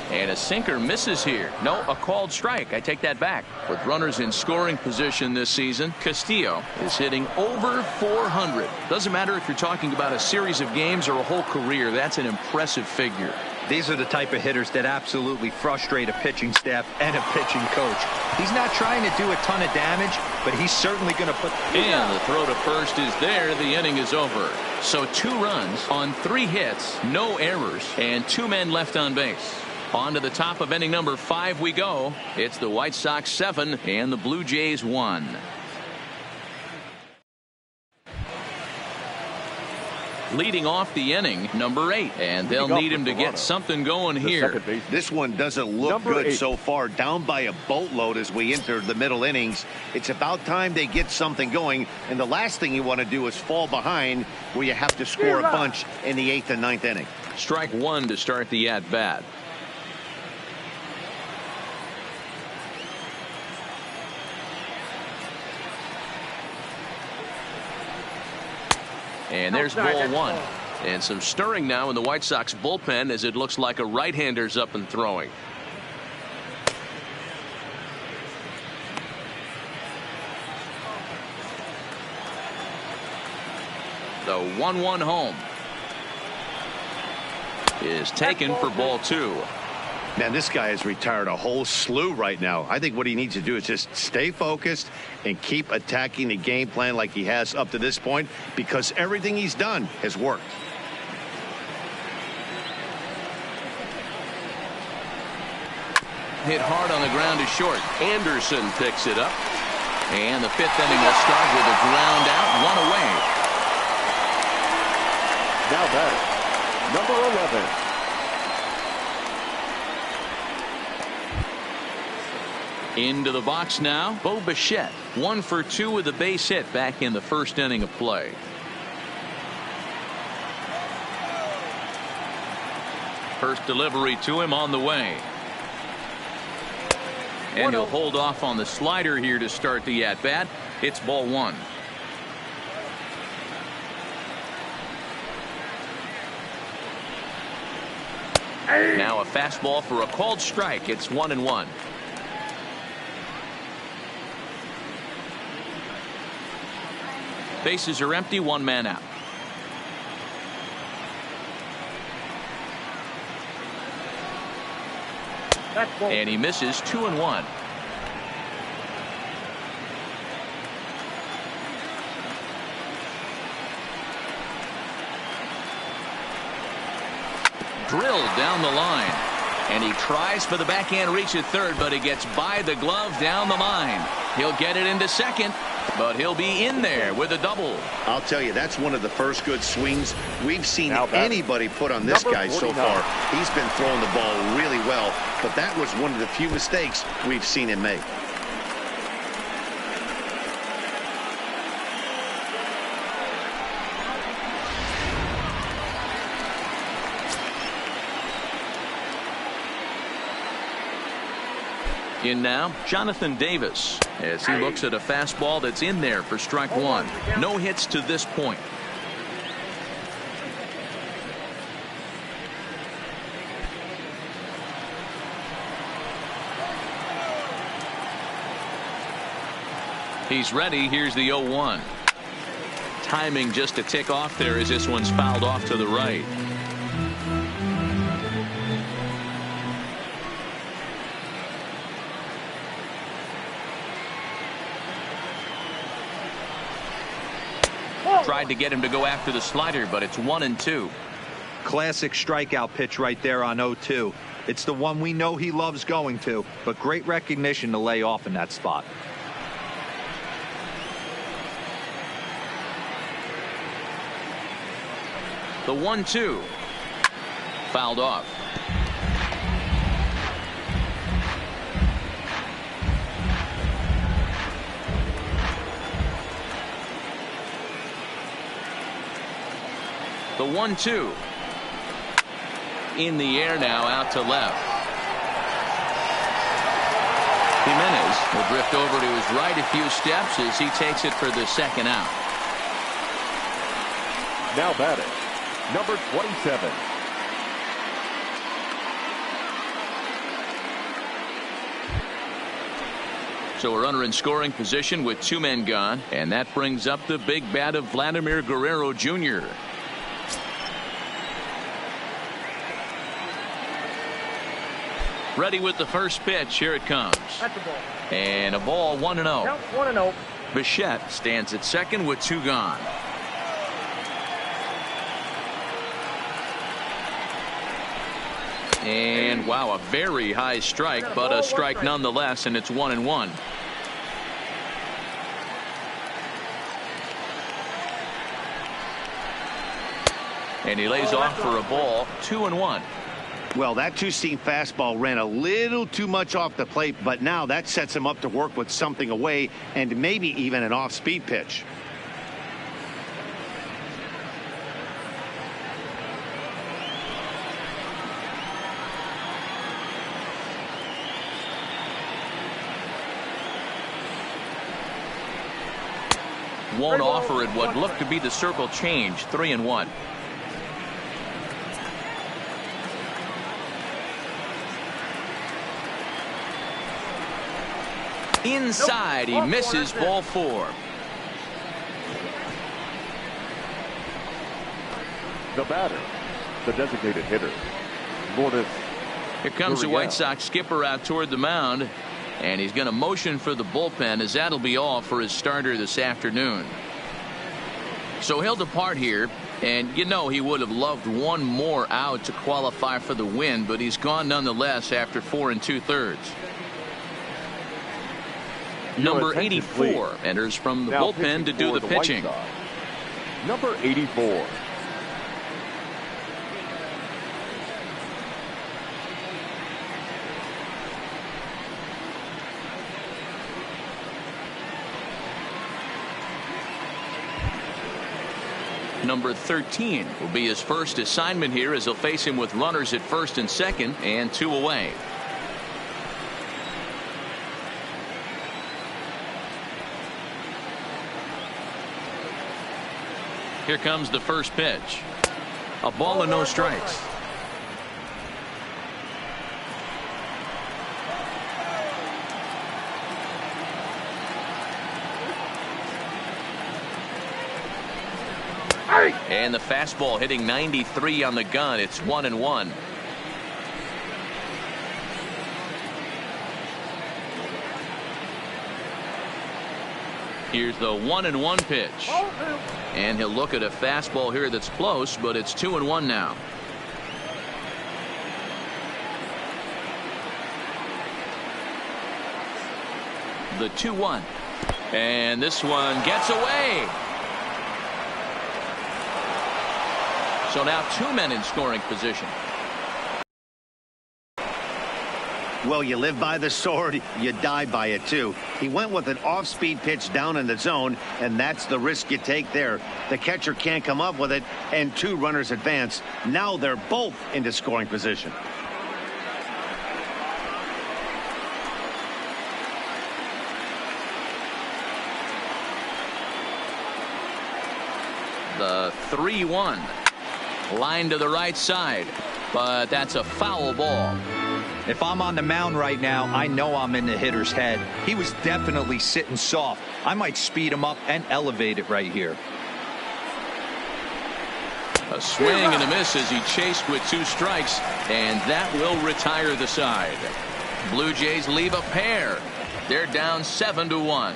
And a sinker misses here. No, a called strike. I take that back. With runners in scoring position this season, Castillo is hitting over 400. Doesn't matter if you're talking about a series of games or a whole career. That's an impressive figure. These are the type of hitters that absolutely frustrate a pitching staff and a pitching coach. He's not trying to do a ton of damage, but he's certainly going to put... And the throw to first is there. The inning is over. So 2 runs on 3 hits, no errors, and 2 men left on base. On to the top of inning number 5 we go. It's the White Sox 7 and the Blue Jays 1. Leading off the inning, number 8, and they'll need him to get something going here. This one doesn't look good so far, down by a boatload as we enter the middle innings. It's about time they get something going, and the last thing you want to do is fall behind where you have to score a bunch in the 8th and 9th inning. Strike 1 to start the at-bat. And there's ball 1. And some stirring now in the White Sox bullpen as it looks like a right-hander's up and throwing. The 1-1 home is taken for ball 2. Man, this guy has retired a whole slew right now. I think what he needs to do is just stay focused and keep attacking the game plan like he has up to this point, because everything he's done has worked. Hit hard on the ground to short. Anderson picks it up. And the 5th inning will start with a ground out, 1 away. Now batting, number 11. Into the box now, Bo Bichette. 1 for 2 with a base hit back in the 1st inning of play. First delivery to him on the way. And he'll hold off on the slider here to start the at-bat. It's ball 1. Now a fastball for a called strike. It's 1-1. Bases are empty, 1 man out. And he misses, 2-1. drilled down the line. And he tries for the backhand reach at third, but he gets by the glove down the line. He'll get it into second, but he'll be in there with a double. I'll tell you, that's one of the first good swings we've seen anybody put on this guy so far. He's been throwing the ball really well, but that was one of the few mistakes we've seen him make. In now, Jonathan Davis, as he looks at a fastball that's in there for strike one. No hits to this point. He's ready. Here's the 0-1. Timing just a tick off there as this one's fouled off to the right. Tried to get him to go after the slider, but it's 1-2. Classic strikeout pitch right there on 0-2. It's the one we know he loves going to, but great recognition to lay off in that spot. The 1-2. Fouled off. The 1-2. In the air now, out to left. Jimenez will drift over to his right a few steps as he takes it for the second out. Now batting, number 27. So a runner in scoring position with two men gone, and that brings up the big bat of Vladimir Guerrero Jr. Ready with the first pitch. Here it comes. That's a ball. And a ball, 1-0. Count 1-0. Bichette stands at second with two gone. And wow, a very high strike, but a strike nonetheless, and it's 1-1. And he lays off for a ball, 2-1. Well, that two-seam fastball ran a little too much off the plate, but now that sets him up to work with something away and maybe even an off-speed pitch. Won't offer it what looked to be the circle change, 3-1. Inside, he misses, ball 4. The batter, the designated hitter, Lourdes. Here comes the White Sox skipper out toward the mound, and he's going to motion for the bullpen, as that'll be all for his starter this afternoon. So he'll depart here, and you know he would have loved one more out to qualify for the win, but he's gone nonetheless after 4 2/3. Number 84 enters from the bullpen to do the pitching. Number 84. Number 13 will be his first assignment here, as he'll face him with runners at first and second and 2 away. Here comes the first pitch. A ball and no strikes. And the fastball hitting 93 on the gun. It's 1-1. Here's the 1-1 pitch. And he'll look at a fastball here that's close, but it's 2-1 now. The 2-1. And this one gets away. So now 2 men in scoring position. Well, you live by the sword, you die by it, too. He went with an off-speed pitch down in the zone, and that's the risk you take there. The catcher can't come up with it, and 2 runners advance. Now they're both into scoring position. The 3-1. Line to the right side, but that's a foul ball. If I'm on the mound right now, I know I'm in the hitter's head. He was definitely sitting soft. I might speed him up and elevate it right here. A swing and a miss as he chased with 2 strikes, and that will retire the side. Blue Jays leave a pair. They're down 7-1.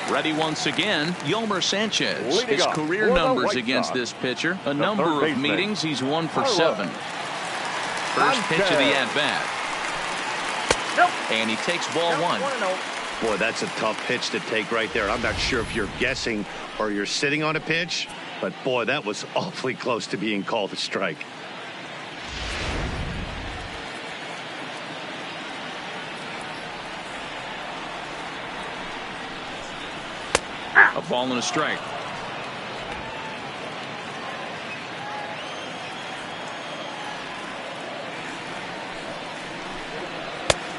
Ready once again, Yolmer Sanchez. His career numbers against this pitcher. A number of meetings, he's 1 for 7. First pitch of the at-bat. And he takes ball 1. Boy, that's a tough pitch to take right there. I'm not sure if you're guessing or you're sitting on a pitch, but boy, that was awfully close to being called a strike. A ball and a strike.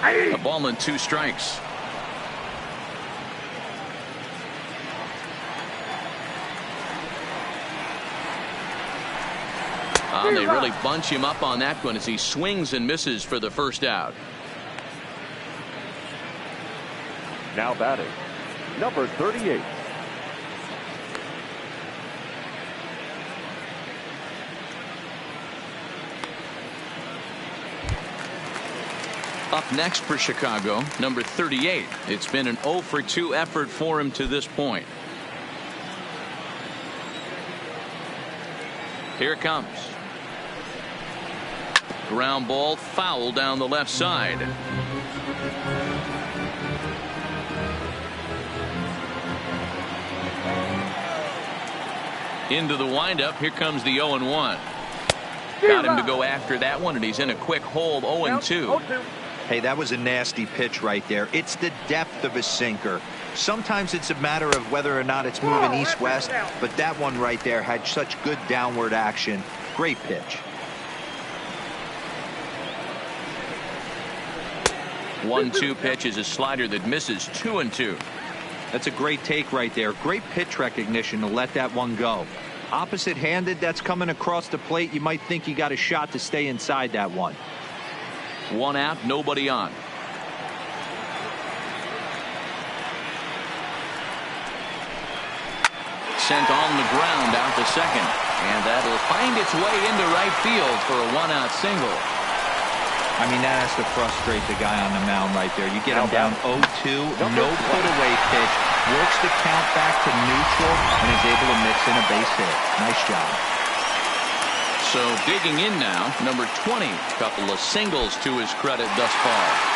A ball and 2 strikes. They really bunch him up on that one as he swings and misses for the first out. Now batting, number 38. Up next for Chicago, number 38. It's been an 0 for 2 effort for him to this point. Here it comes. Ground ball, foul down the left side. Into the windup. Here comes the 0-1. Got him to go after that one, and he's in a quick hold. 0-2. Hey, that was a nasty pitch right there. It's the depth of a sinker. Sometimes it's a matter of whether or not it's moving east-west, but that one right there had such good downward action. Great pitch. 1-2 pitch is a slider that misses. 2-2. That's a great take right there. Great pitch recognition to let that one go. Opposite-handed, that's coming across the plate. You might think you got a shot to stay inside that one. 1 out, nobody on. Sent on the ground out to second, and that'll find its way into right field for a 1-out single. I mean, that has to frustrate the guy on the mound right there. You get him down 0-2, no put-away pitch, works the count back to neutral, and is able to mix in a base hit. Nice job. So digging in now, number 20. Couple of singles to his credit thus far.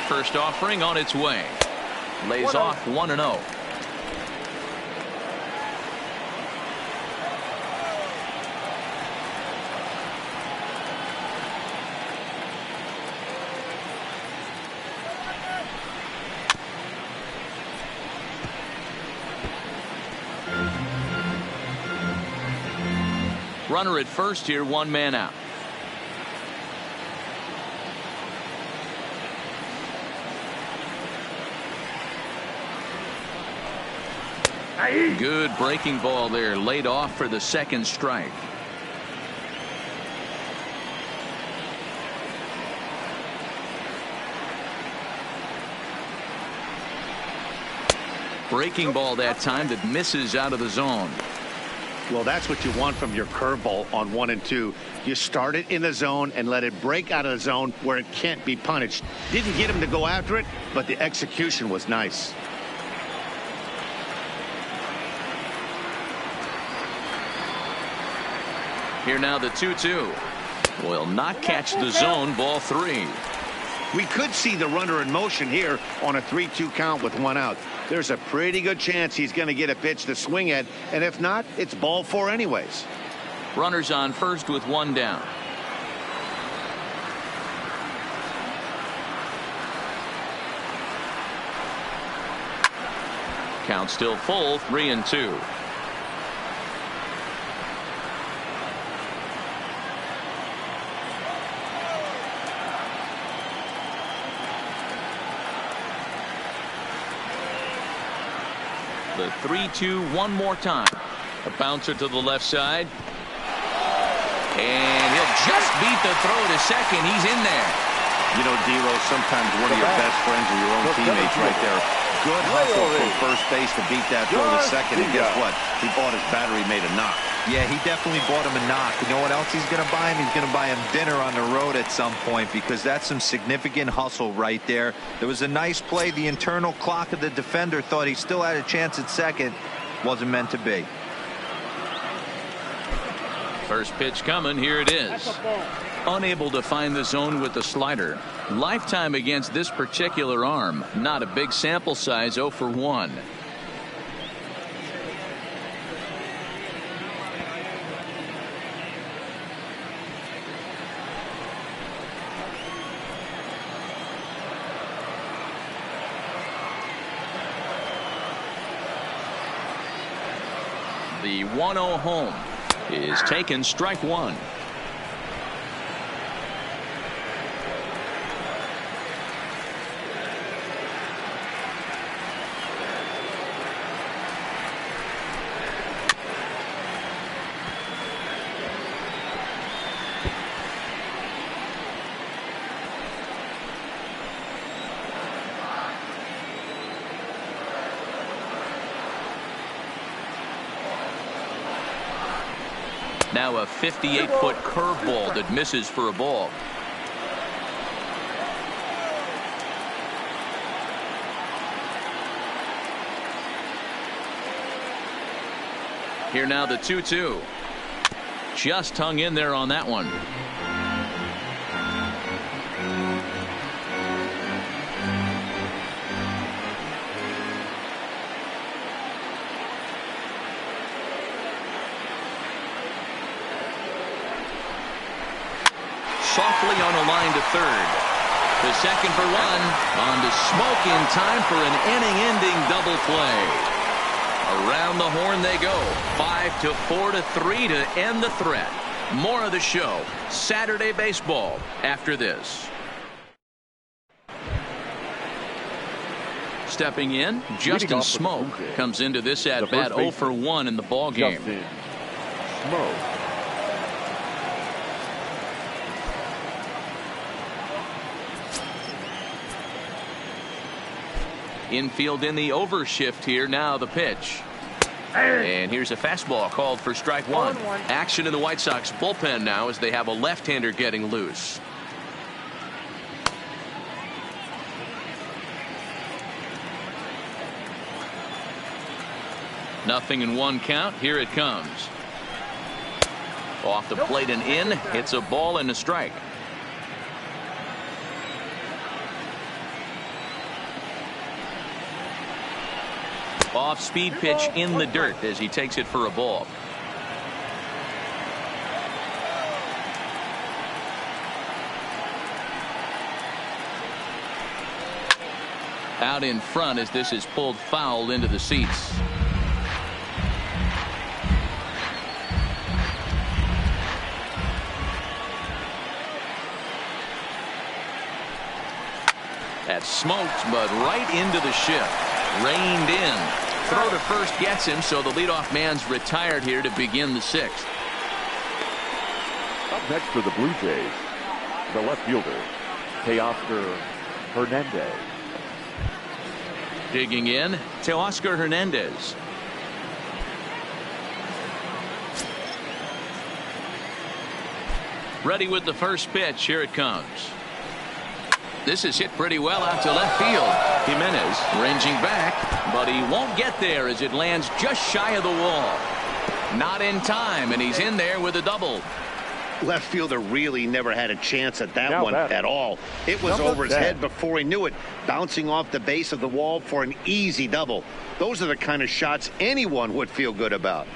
First offering on its way. Lays off 1-0. Runner at first here, 1 man out. Good breaking ball there, laid off for the second strike. Breaking ball that time that misses out of the zone. Well, that's what you want from your curveball on 1 and 2. You start it in the zone and let it break out of the zone where it can't be punished. Didn't get him to go after it, but the execution was nice. Here now the 2-2. Will not catch the zone. Ball 3. We could see the runner in motion here on a 3-2 count with 1 out. There's a pretty good chance he's going to get a pitch to swing at, and if not, it's ball 4 anyways. Runners on first with 1 down. Count still full, 3-2. The 3-2 one more time. A bouncer to the left side. And he'll just beat the throw to second. He's in there. You know, D-Row, sometimes one of your best friends are your own teammates right there. Good hustle from first base to beat that throw to second. And guess what? He bought his battery, made a knock. Yeah, he definitely bought him a knock. You know what else he's going to buy him? He's going to buy him dinner on the road at some point, because that's some significant hustle right there. There was a nice play. The internal clock of the defender thought he still had a chance at second. Wasn't meant to be. First pitch coming. Here it is. Unable to find the zone with the slider. Lifetime against this particular arm. Not a big sample size. 0 for 1. The 1-0 home is taken. Strike 1. Now a 58-foot curveball that misses for a ball. Here now the 2-2. Just hung in there on that one. Softly on a line to third. The second for 1. On to Smoke in time for an inning-ending double play. Around the horn they go. 5-4-3 to end the threat. More of the show. Saturday baseball after this. Stepping in, Justin Smoke comes into this at bat 0 for 1 in the ball game. Justin Smoke. Infield in the overshift here. Now the pitch. And here's a fastball called for strike 1. Action in the White Sox bullpen now as they have a left-hander getting loose. Nothing in 1 count. Here it comes. Off the plate and in. It's a ball and a strike. Off-speed pitch in the dirt as he takes it for a ball. Out in front as this is pulled foul into the seats. That's smoked, but right into the shift. Reined in. Throw to first gets him, so the leadoff man's retired here to begin the 6th. Up next for the Blue Jays, the left fielder, Teoscar Hernandez. Digging in to Oscar Hernandez. Ready with the first pitch. Here it comes. This is hit pretty well out to left field. Jimenez ranging back, but he won't get there as it lands just shy of the wall. Not in time, and he's in there with a double. Left fielder really never had a chance at that Now one batting. at all. It was Number over his 10. head before he knew it, bouncing off the base of the wall for an easy double. Those are the kind of shots anyone would feel good about.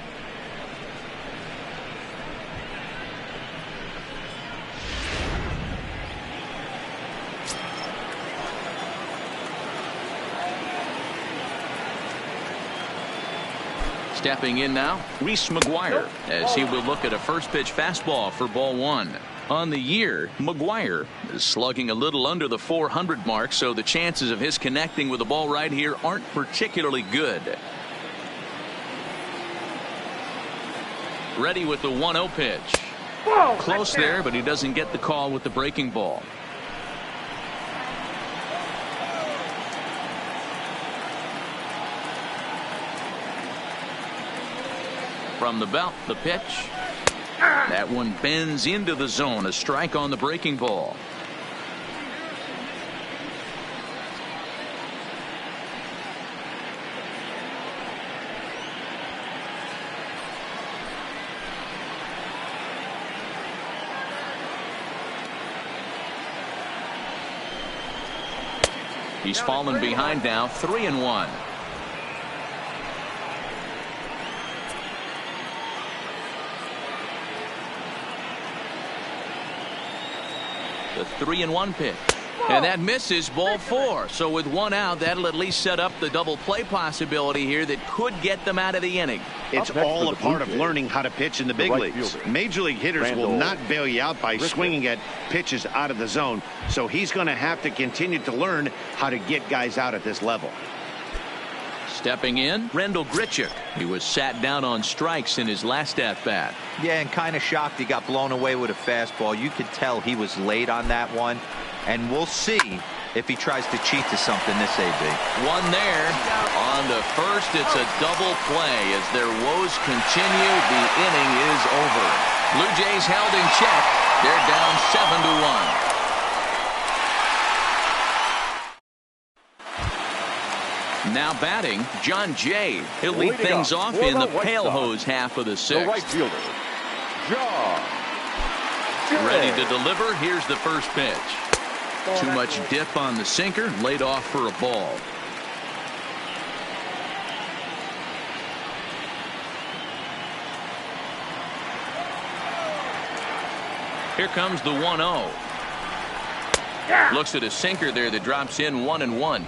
Stepping in now, Reese McGuire, as he will look at a first pitch fastball for ball one. On the year, McGuire is slugging a little under the 400 mark, so the chances of his connecting with the ball right here aren't particularly good. Ready with the 1-0 pitch. Close there, but he doesn't get the call with the breaking ball. From the belt, the pitch. That one bends into the zone. A strike on the breaking ball. He's fallen behind now, 3-1. The 3-1 pitch. And that misses, ball four. So with one out, that'll at least set up the double play possibility here that could get them out of the inning. It's Up next all for a the part Blue of Jays, learning how to pitch in the big right leagues. fielder, Major league hitters will Randall not bail you out by Griffith. swinging at pitches out of the zone. So he's going to have to continue to learn how to get guys out at this level. Stepping in, Rendell Grichuk. He was sat down on strikes in his last at-bat. Yeah, and kind of shocked he got blown away with a fastball. You could tell he was late on that one. And we'll see if he tries to cheat to something this AB. One there. On to first, it's a double play. As their woes continue, the inning is over. Blue Jays held in check. They're down 7-1. Now batting, John Jay. He'll lead Leading things up off for in the the White pale Sox, hose half of the The sixth. right fielder, John Jay. Ready to deliver. Here's the first pitch. Too much dip on the sinker, laid off for a ball. Here comes the 1-0. Looks at a sinker there that drops in 1-1.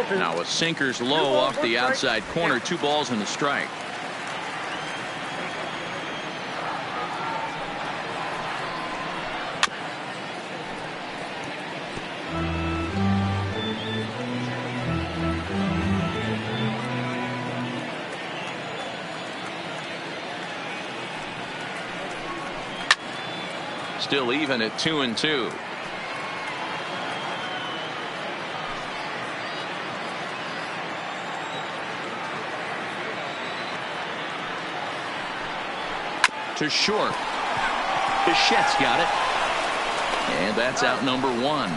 Now a sinker's low off the outside corner. 2 balls and a strike. Still even at 2-2. To short. Bichette's got it. And that's out number 1.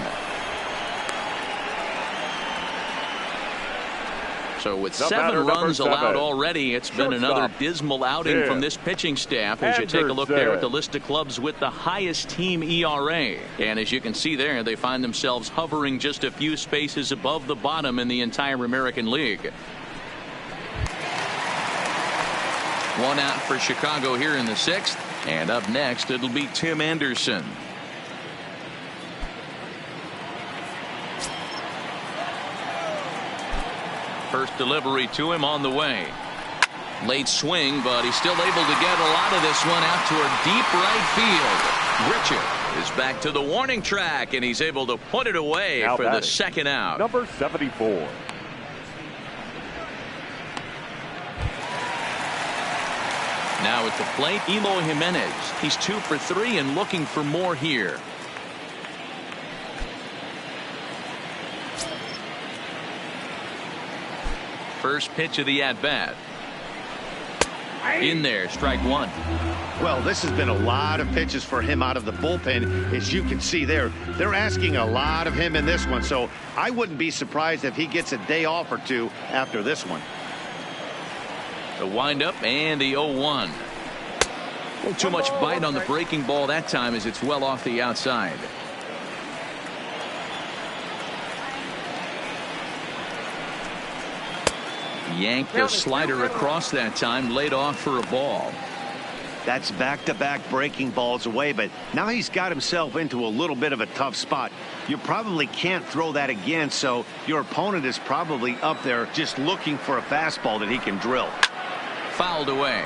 So with 7 runs allowed already, it's been another dismal outing from this pitching staff as you take a look there at the list of clubs with the highest team ERA. And as you can see there, they find themselves hovering just a few spaces above the bottom in the entire American League. 1 out for Chicago here in the 6th. And up next, it'll be Tim Anderson. First delivery to him on the way. Late swing, but he's still able to get a lot of this one out toward deep right field. Grichuk is back to the warning track, and he's able to put it away Now for batting, the second out. Number 74. Now at the plate, Eloy Jimenez. He's 2 for 3 and looking for more here. First pitch of the at-bat. In there, strike 1. Well, this has been a lot of pitches for him out of the bullpen. As you can see there, they're asking a lot of him in this one. So I wouldn't be surprised if he gets a day off or two after this one. The windup and the 0-1. Too much bite on the breaking ball that time as it's well off the outside. Yanked the slider across that time, laid off for a ball. That's back-to-back breaking balls away, but now he's got himself into a little bit of a tough spot. You probably can't throw that again, so your opponent is probably up there just looking for a fastball that he can drill. Fouled away.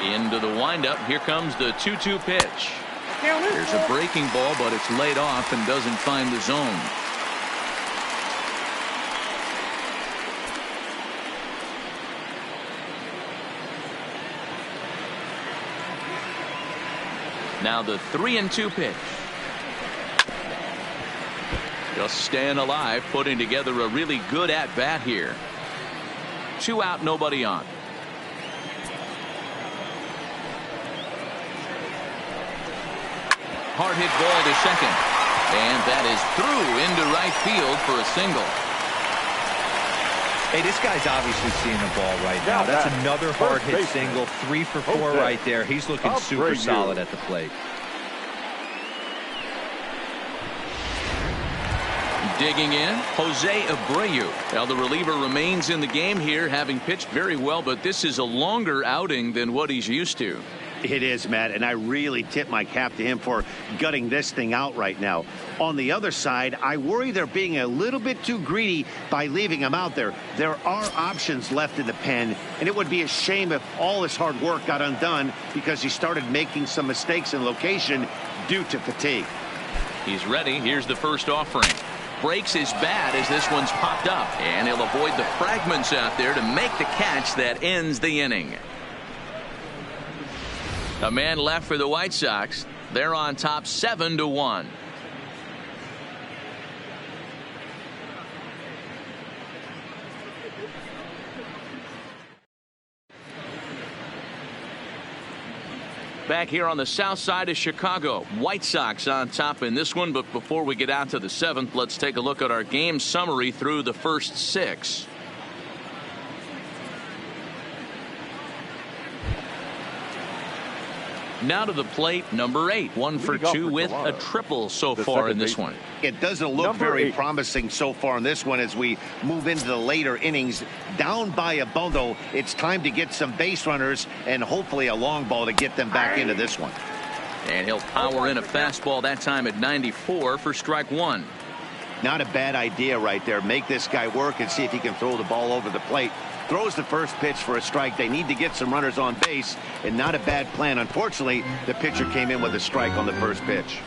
Into the windup. Here comes the 2-2 pitch. There's a breaking ball, but it's laid off and doesn't find the zone. Now the 3-2 pitch. Just staying alive, putting together a really good at-bat here. 2 out, nobody on. Hard hit ball to second. And that is through into right field for a single. Hey, this guy's obviously seeing the ball right now. That's another hard hit single. 3 for 4 right there. He's looking super solid at the plate. Digging in, Jose Abreu. Now the reliever remains in the game here, having pitched very well, but this is a longer outing than what he's used to. It is, Matt, and I really tip my cap to him for gutting this thing out right now. On the other side, I worry they're being a little bit too greedy by leaving him out there. There are options left in the pen, and it would be a shame if all his hard work got undone because he started making some mistakes in location due to fatigue. He's ready. Here's the first offering. Breaks his bat as this one's popped up, and he'll avoid the fragments out there to make the catch that ends the inning. A man left for the White Sox. They're on top 7-1. Back here on the south side of Chicago, White Sox on top in this one. But before we get out to the 7th, let's take a look at our game summary through the first 6. Now to the plate, number 8, 1 for 2 with a triple so far in this one. It doesn't look very promising so far in this one as we move into the later innings. Down by a bundle, it's time to get some base runners and hopefully a long ball to get them back into this one. And he'll power in a fastball that time at 94 for strike 1. Not a bad idea right there. Make this guy work and see if he can throw the ball over the plate. Throws the first pitch for a strike. They need to get some runners on base, and not a bad plan. Unfortunately, the pitcher came in with a strike on the first pitch.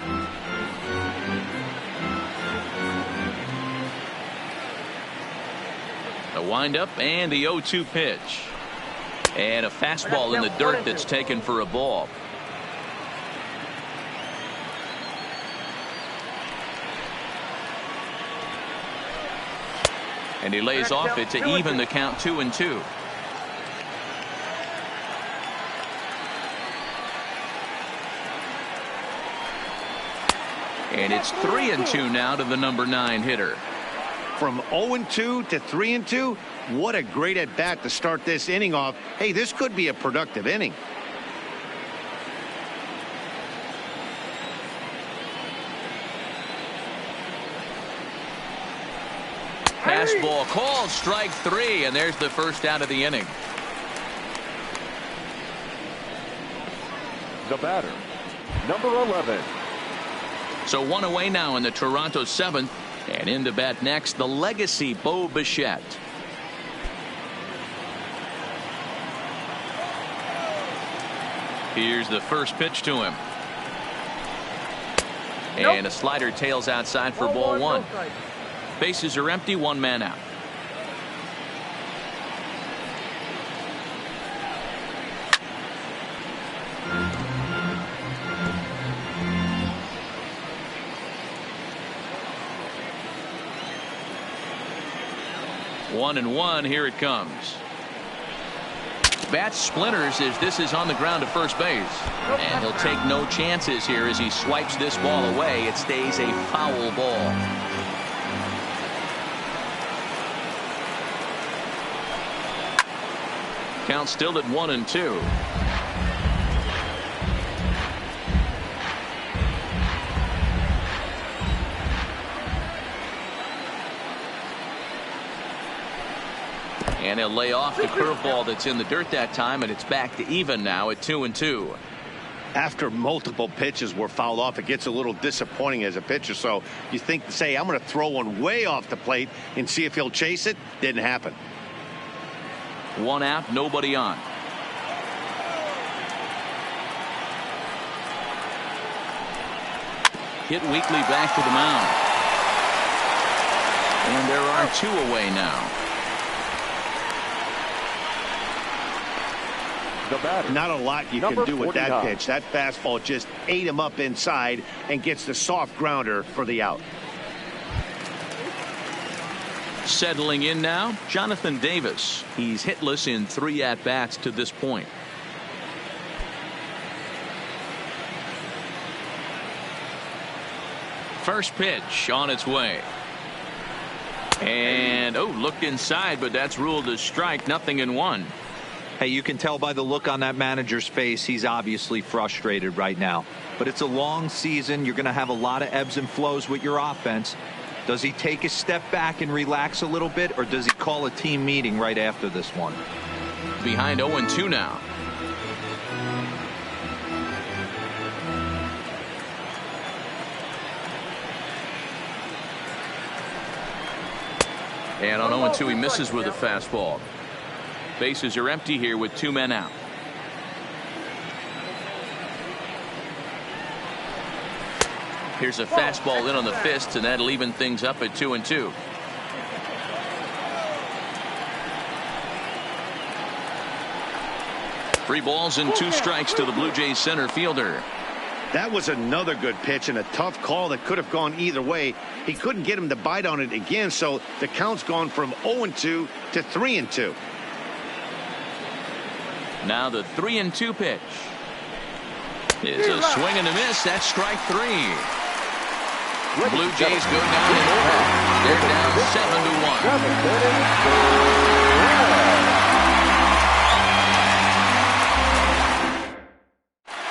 A windup and the 0-2 pitch. And a fastball in the dirt that's taken for a ball. And he lays off it to even the count 2-2. And it's 3-2 now to the number 9 hitter. From 0-2 to 3-2, what a great at bat to start this inning off. Hey, this could be a productive inning. Fastball called, strike 3, and there's the first out of the inning. The batter, number 11. So 1 away now in the Toronto 7th, and in to bat next, the legacy Bo Bichette. Here's the first pitch to him. And a slider tails outside for ball one. Bases are empty, one man out. One and one, here it comes. Bat splinters as this is on the ground to first base. And he'll take no chances here as he swipes this ball away. It stays a foul ball. Count still at 1-2. And he'll lay off the curveball that's in the dirt that time, and it's back to even now at 2-2. After multiple pitches were fouled off, it gets a little disappointing as a pitcher. So you think, say, I'm going to throw one way off the plate and see if he'll chase it. Didn't happen. One out, nobody on. Hit weakly back to the mound. And there are two away now. Not a lot you can do with that pitch. That fastball just ate him up inside and gets the soft grounder for the out. Settling in now, Jonathan Davis. He's hitless in 3 at-bats to this point. First pitch on its way. And, looked inside, but that's ruled a strike, 0-1. Hey, you can tell by the look on that manager's face, he's obviously frustrated right now. But it's a long season. You're going to have a lot of ebbs and flows with your offense. Does he take a step back and relax a little bit, or does he call a team meeting right after this one? Behind 0-2 now. And on 0-2, he misses with a fastball. Bases are empty here with 2 men out. Here's a fastball in on the fists, and that'll even things up at 2-2. Three balls and 2 strikes to the Blue Jays center fielder. That was another good pitch and a tough call that could have gone either way. He couldn't get him to bite on it again, so the count's gone from 0-2 to 3-2. Now the 3-2 pitch is a swing and a miss. That's strike 3. Blue Jays go down in order. They're down 7-1.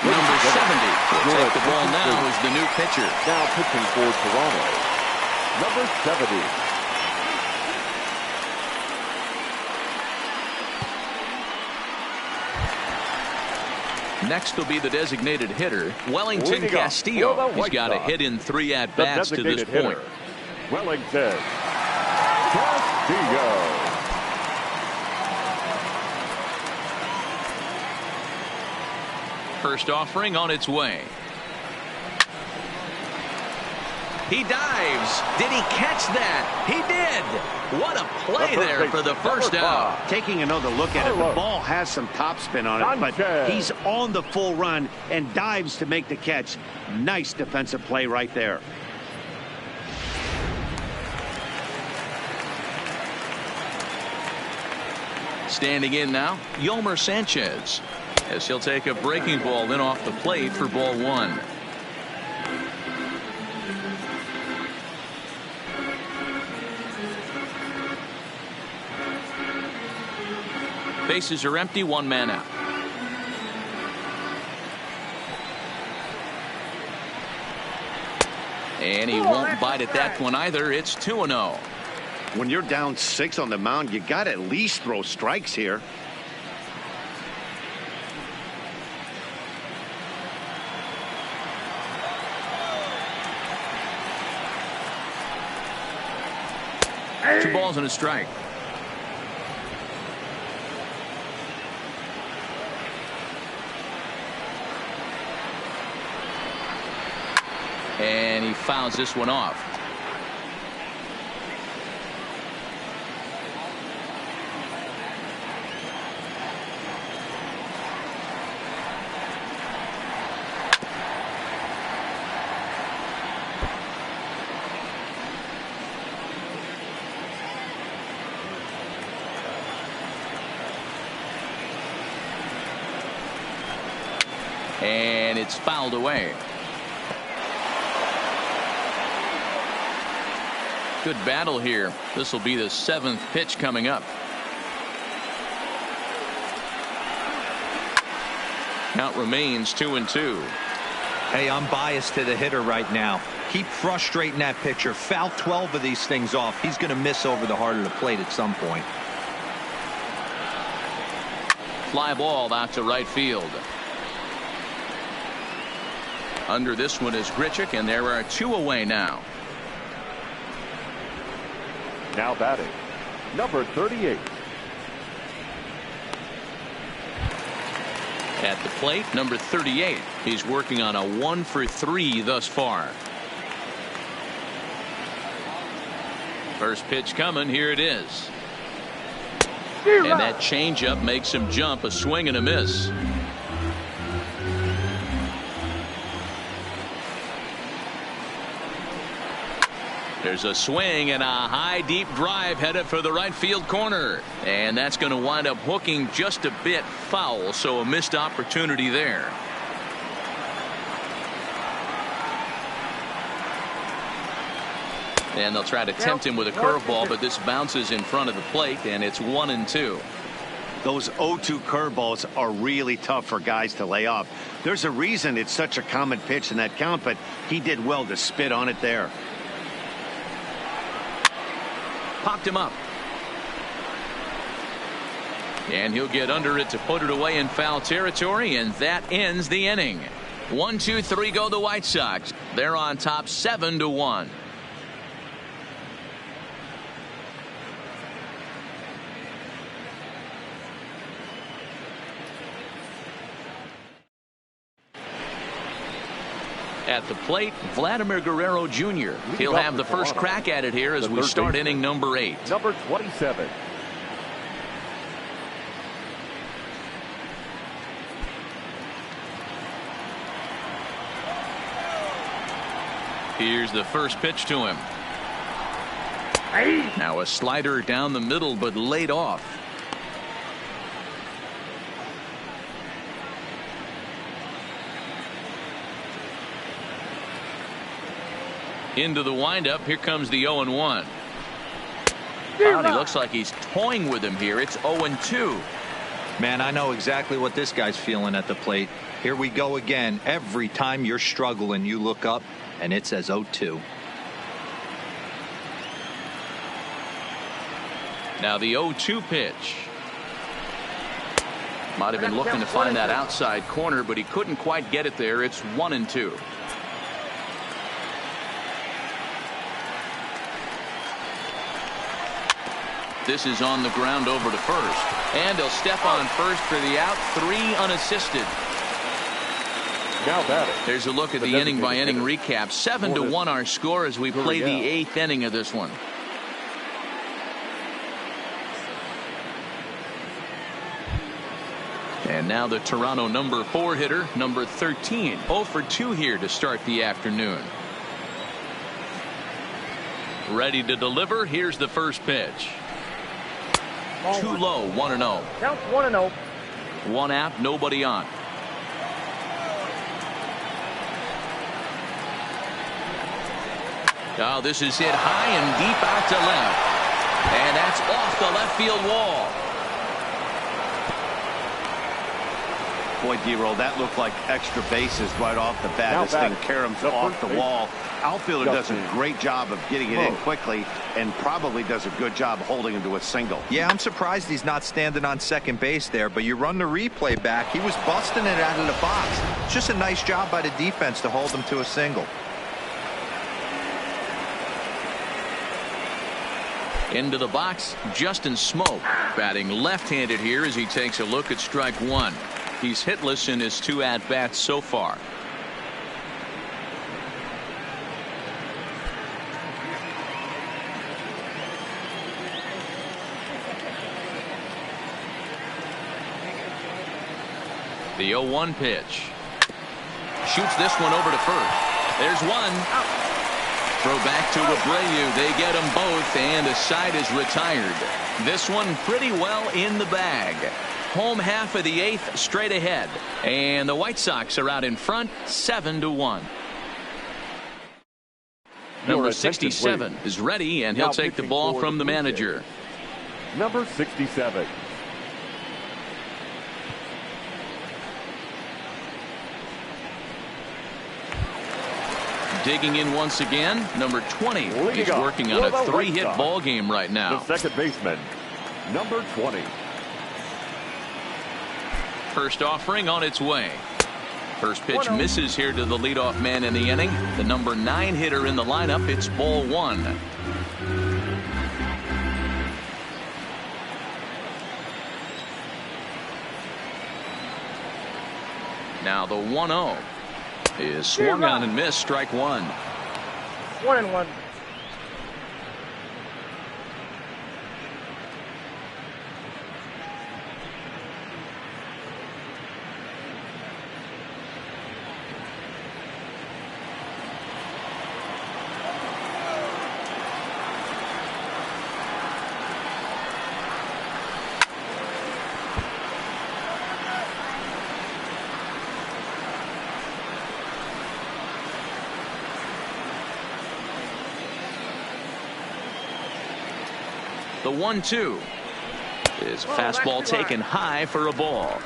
Number 70 will take the ball now as the new pitcher. Now pitching for Toronto, number 70. Next will be the designated hitter, Wellington Castillo. He's got a hit in 3 at-bats to this point. Wellington Castillo. First offering on its way. He dives. Did he catch that? He did. What a play there for the first out. Taking another look at it, the ball has some topspin on it, but he's on the full run and dives to make the catch. Nice defensive play right there. Standing in now, Yolmer Sanchez, as he'll take a breaking ball in off the plate for ball 1. Bases are empty, 1 man out. And he won't bite at that one either. It's 2-0. When you're down 6 on the mound, you got to at least throw strikes here. Two balls and a strike. And fouls this one off. And it's fouled away. Good battle here. This will be the 7th pitch coming up. Count remains 2-2. Hey, I'm biased to the hitter right now. Keep frustrating that pitcher. Foul 12 of these things off. He's going to miss over the heart of the plate at some point. Fly ball out to right field. Under this one is Grichuk, and there are 2 away now. Now batting, number 38. At the plate, number 38. He's working on a 1-for-3 thus far. First pitch coming. Here it is. And that changeup makes him jump. A swing and a miss. There's a swing and a high deep drive headed for the right field corner, and that's going to wind up hooking just a bit foul, so a missed opportunity there. And they'll try to tempt him with a curveball, but this bounces in front of the plate, and it's 1-2. Those 0-2 curveballs are really tough for guys to lay off. There's a reason it's such a common pitch in that count, but he did well to spit on it there. Popped him up. And he'll get under it to put it away in foul territory, and that ends the inning. 1-2-3 go the White Sox. They're on top 7-1. At the plate, Vladimir Guerrero Jr. He'll have the first crack at it here as we start inning number 8. Number 27. Here's the first pitch to him. Now a slider down the middle, but laid off. Into the windup. Here comes the 0-1. He looks like he's toying with him here. It's 0-2. Man, I know exactly what this guy's feeling at the plate. Here we go again. Every time you're struggling, you look up and it says 0-2. Now the 0-2 pitch. Might have been looking to find that outside corner, but he couldn't quite get it there. It's 1-2. This is on the ground over to first, and he'll step on first for the out. 3 unassisted. Now batting. There's a look at the inning by inning recap. 7-1 our score as we play the 8th inning of this one. And now the Toronto number 4 hitter, number 13, 0-for-2 here to start the afternoon. Ready to deliver. Here's the first pitch. Too low, 1-0. Count 1-0. 1 out, nobody on. Oh, this is hit high and deep out to left. And that's off the left field wall. Boy, D-Roll, that looked like extra bases right off the bat. This thing caroms off the wall. Outfielder does a great job of getting it in quickly and probably does a good job holding him to a single. Yeah, I'm surprised he's not standing on second base there, but you run the replay back. He was busting it out of the box. It's just a nice job by the defense to hold him to a single. Into the box, Justin Smoke, batting left-handed here as he takes a look at strike 1. He's hitless in his 2 at-bats so far. The 0-1 pitch. Shoots this one over to first. There's one. Throw back to Abreu. They get them both, and the side is retired. This one pretty well in the bag. Home half of the 8th straight ahead. And the White Sox are out in front 7-1. Number 67 is ready, and he'll take the ball from the manager. Number 67. Digging in once again, number 20. He's working on a 3-hit ball game right now. The second baseman, number 20. First offering on its way. First pitch misses here to the leadoff man in the inning. The number 9 hitter in the lineup. It's ball 1. Now the 1-0 is swung on and missed. Strike 1. 1-1. The 1-2 is fastball taken high for a ball.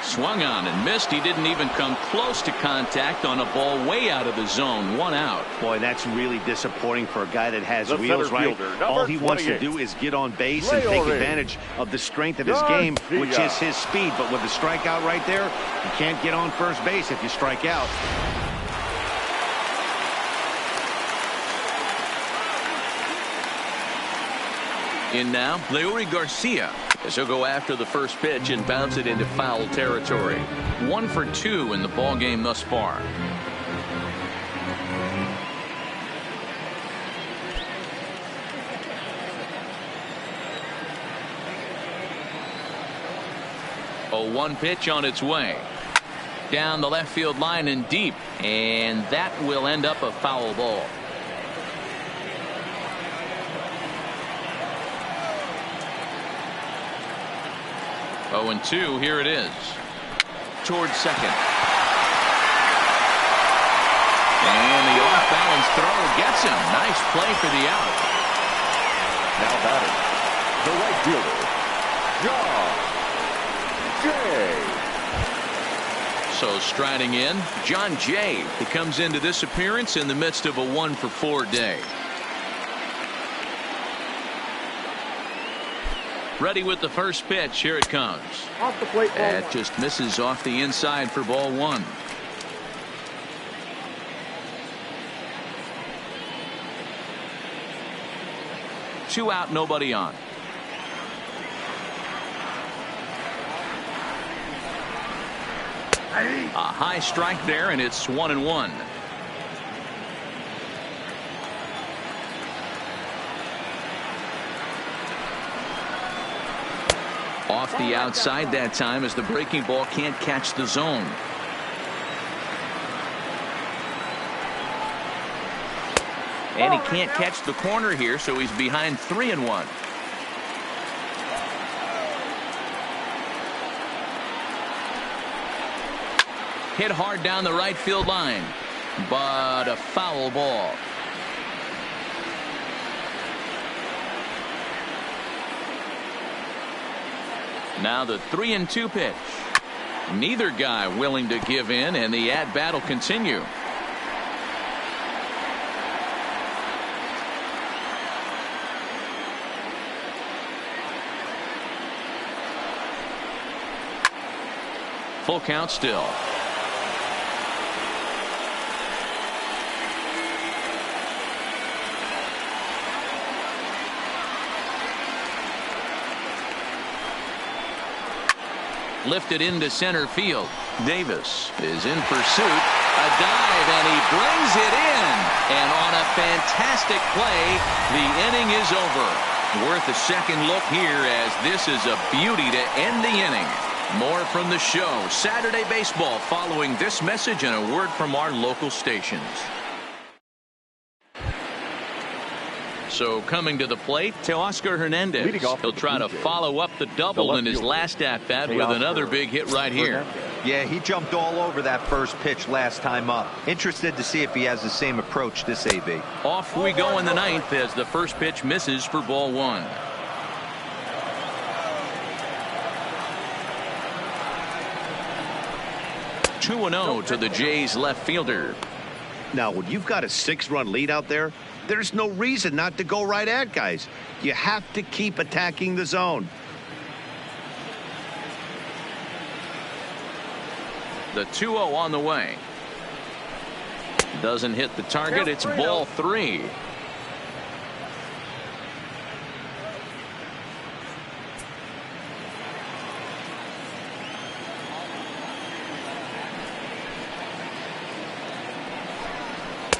Swung on and missed. He didn't even come close to contact on a ball way out of the zone. 1 out. Boy, that's really disappointing for a guy that has The wheels, right? fielder, All he wants to 28. do is get on base and take advantage of the strength of his game, which is his speed. But with the strikeout right there, you can't get on first base if you strike out. In now, Leury Garcia, as he'll go after the first pitch and bounce it into foul territory. 1 for 2 in the ball game thus far. A 1 pitch on its way. Down the left field line and deep, and that will end up a foul ball. Oh, and 2, here it is. Towards second. And the off-balance throw gets him. Nice play for the out. Now batting, the right fielder, John Jay. So striding in, John Jay, who comes into this appearance in the midst of a 1 for 4 day. Ready with the first pitch. Here it comes. Off the plate, ball That 1. just misses off the inside for ball 1. Two out, nobody on. A high strike there, and it's 1-1. Off the outside that time as the breaking ball can't catch the zone. And he can't catch the corner here, so he's behind 3-1. Hit hard down the right field line, but a foul ball. Now the 3-2 pitch. Neither guy willing to give in, and the at-bat will continue. Full count still. Lifted into center field. Davis is in pursuit. A dive, and he brings it in. And on a fantastic play, the inning is over. Worth a second look here, as this is a beauty to end the inning. More from the show. Saturday Baseball following this message and a word from our local stations. So coming to the plate, Teoscar Hernandez. He'll try to follow up the double in his last at-bat with another big hit right here. Yeah, he jumped all over that first pitch last time up. Interested to see if he has the same approach this AB. Off we go in the ninth as the first pitch misses for ball one. Two 2-0 to the Jays left fielder. Now, when you've got a 6-run lead out there, there's no reason not to go right at guys. You have to keep attacking the zone. The 2-0 on the way. Doesn't hit the target. It's ball 3.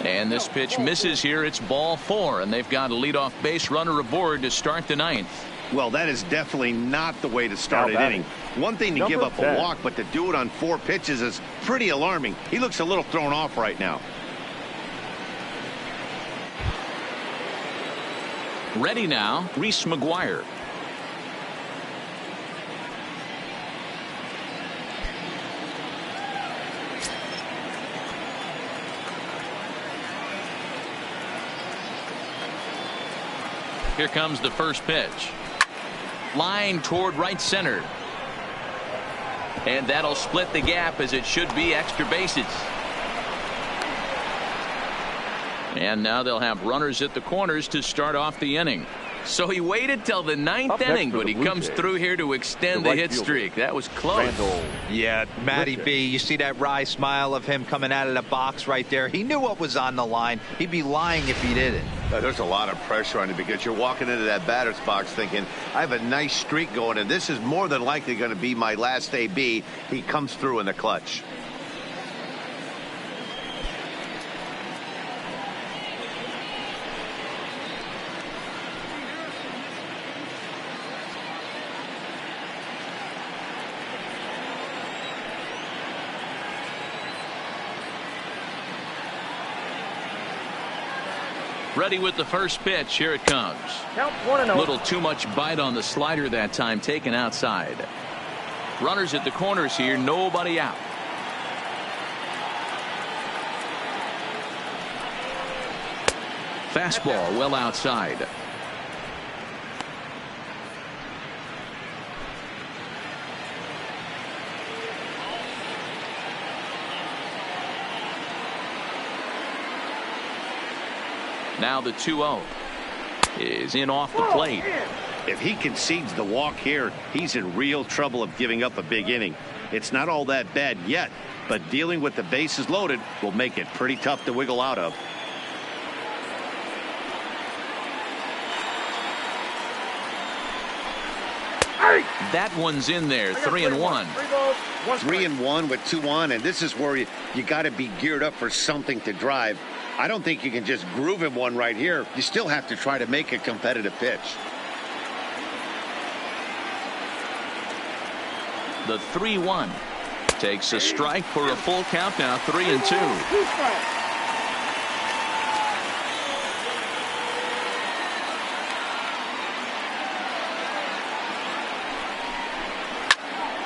And this pitch misses here. It's ball 4, and they've got a leadoff base runner aboard to start the ninth. Well, that is definitely not the way to start an inning. One thing to give up a walk, but to do it on 4 pitches is pretty alarming. He looks a little thrown off right now. Ready now, Reese McGuire. Here comes the first pitch. Line toward right center. And that'll split the gap, as it should be extra bases. And now they'll have runners at the corners to start off the inning. So he waited till the 9th inning, but he comes through here to extend the hit streak. That was close. Yeah, Matty B, you see that wry smile of him coming out of the box right there. He knew what was on the line. He'd be lying if he didn't. There's a lot of pressure on you, because you're walking into that batter's box thinking, I have a nice streak going, and this is more than likely going to be my last AB. He comes through in the clutch. Ready with the first pitch. Here it comes. Count 1-0. Little too much bite on the slider that time, taken outside. Runners at the corners here, nobody out. Fastball well outside. Now the 2-0 is in off the plate. If he concedes the walk here, he's in real trouble of giving up a big inning. It's not all that bad yet, but dealing with the bases loaded will make it pretty tough to wiggle out of. That one's in there. 3-1. 3-1 with 2 on, and this is where you got to be geared up for something to drive. I don't think you can just groove him one right here. You still have to try to make a competitive pitch. The 3-1 takes a strike for a full count now. 3-2.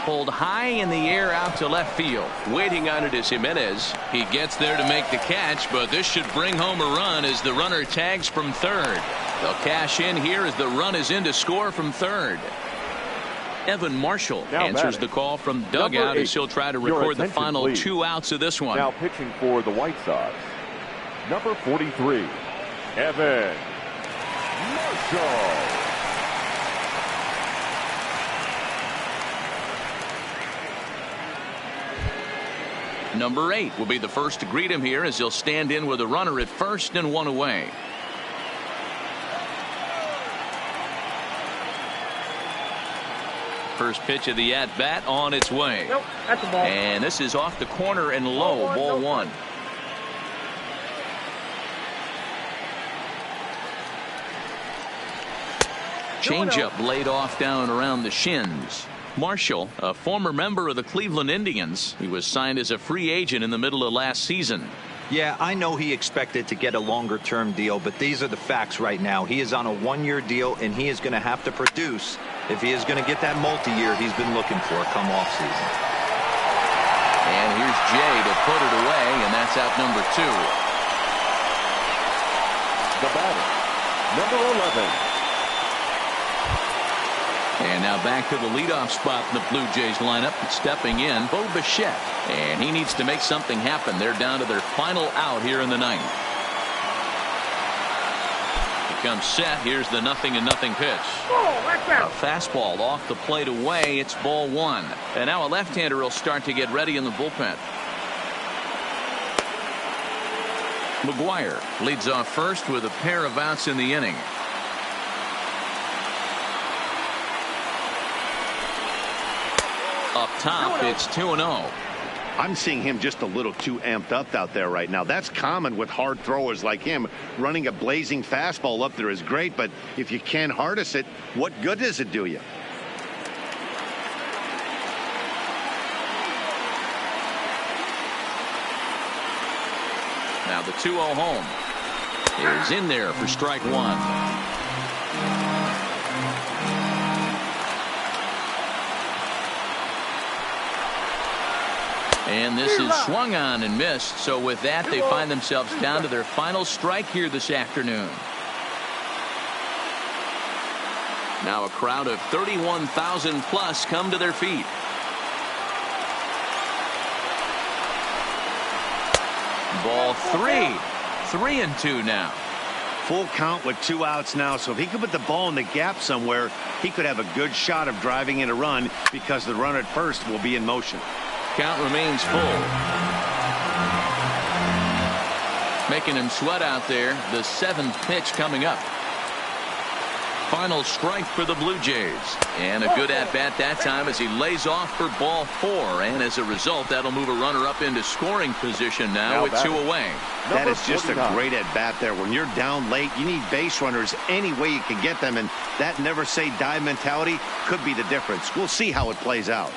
Pulled high in the air out to left field. Waiting on it is Jimenez. He gets there to make the catch, but this should bring home a run as the runner tags from third. They'll cash in here as the run is in to score from third. Evan Marshall answers the call from dugout as he'll try to record the final 2 outs of this one. Now pitching for the White Sox, number 43, Evan Marshall. Number 8 will be the first to greet him here as he'll stand in with a runner at first and 1 away. First pitch of the at-bat on its way. Nope, that's a ball. And this is off the corner and low. Ball one. Changeup laid off down around the shins. Marshall, a former member of the Cleveland Indians, he was signed as a free agent in the middle of last season. Yeah, I know he expected to get a longer-term deal, but these are the facts right now. He is on a one-year deal, and he is going to have to produce if he is going to get that multi-year he's been looking for come off season. And here's Jay to put it away, and that's out number 2. The batter, number 11. And now back to the leadoff spot in the Blue Jays lineup. Stepping in, Bo Bichette. And he needs to make something happen. They're down to their final out here in the ninth. He comes set. Here's the 0-0 pitch. A fastball off the plate away. It's ball one. And now a left-hander will start to get ready in the bullpen. McGuire leads off first with a pair of outs in the inning. Up top, it's 2-0. I'm seeing him just a little too amped up out there right now. That's common with hard throwers like him. Running a blazing fastball up there is great, but if you can't harness it, what good does it do you? Now the 2-0 home is in there for strike one. And this is swung on and missed. So with that, they find themselves down to their final strike here this afternoon. Now a crowd of 31,000 plus come to their feet. Ball 3-2 now. Full count with 2 outs now, so if he could put the ball in the gap somewhere, he could have a good shot of driving in a run because the runner at first will be in motion. Count remains full. Making him sweat out there. The 7th pitch coming up. Final strike for the Blue Jays. And a good at-bat that time as he lays off for ball 4. And as a result, that'll move a runner up into scoring position now with 2 away. That is just a great at-bat there. When you're down late, you need base runners any way you can get them. And that never say die mentality could be the difference. We'll see how it plays out.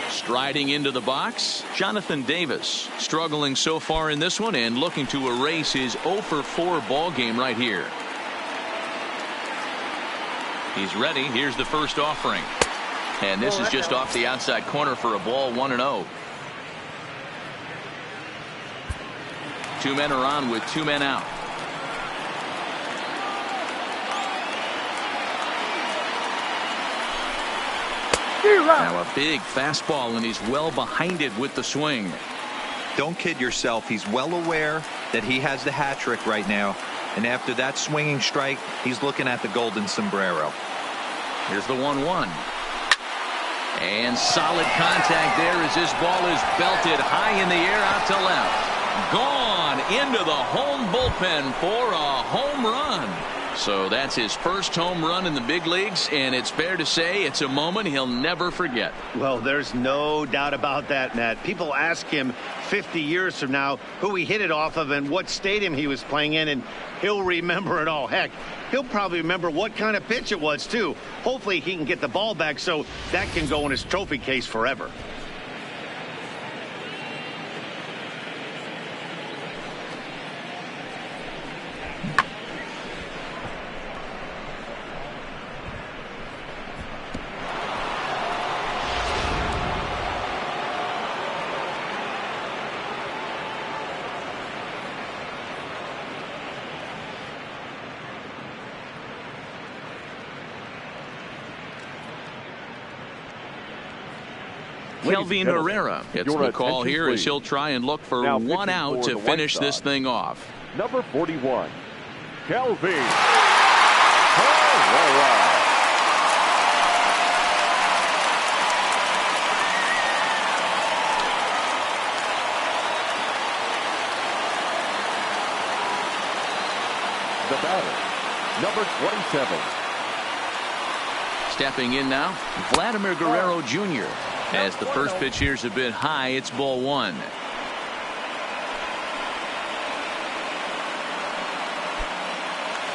Striding into the box, Jonathan Davis, struggling so far in this one and looking to erase his 0-for-4 ball game right here. He's ready. Here's the first offering. And this is just off the outside corner for a ball, 1-0. 2 men are on with 2 men out. Now a big fastball, and he's well behind it with the swing. Don't kid yourself. He's well aware that he has the hat trick right now. And after that swinging strike, he's looking at the golden sombrero. Here's the 1-1. And solid contact there as this ball is belted high in the air out to left. Gone into the home bullpen for a home run. So that's his first home run in the big leagues, and it's fair to say it's a moment he'll never forget. Well, there's no doubt about that, Matt. People ask him 50 years from now who he hit it off of and what stadium he was playing in, and he'll remember it all. Heck, he'll probably remember what kind of pitch it was, too. Hopefully he can get the ball back so that can go in his trophy case forever. Kelvin Herrera gets the call here as he'll try and look for 1 out to finish this thing off. Number 41, Kelvin Herrera. The batter, number 27. Stepping in now, Vladimir Guerrero Jr. As the first pitch here's a bit high, it's ball one.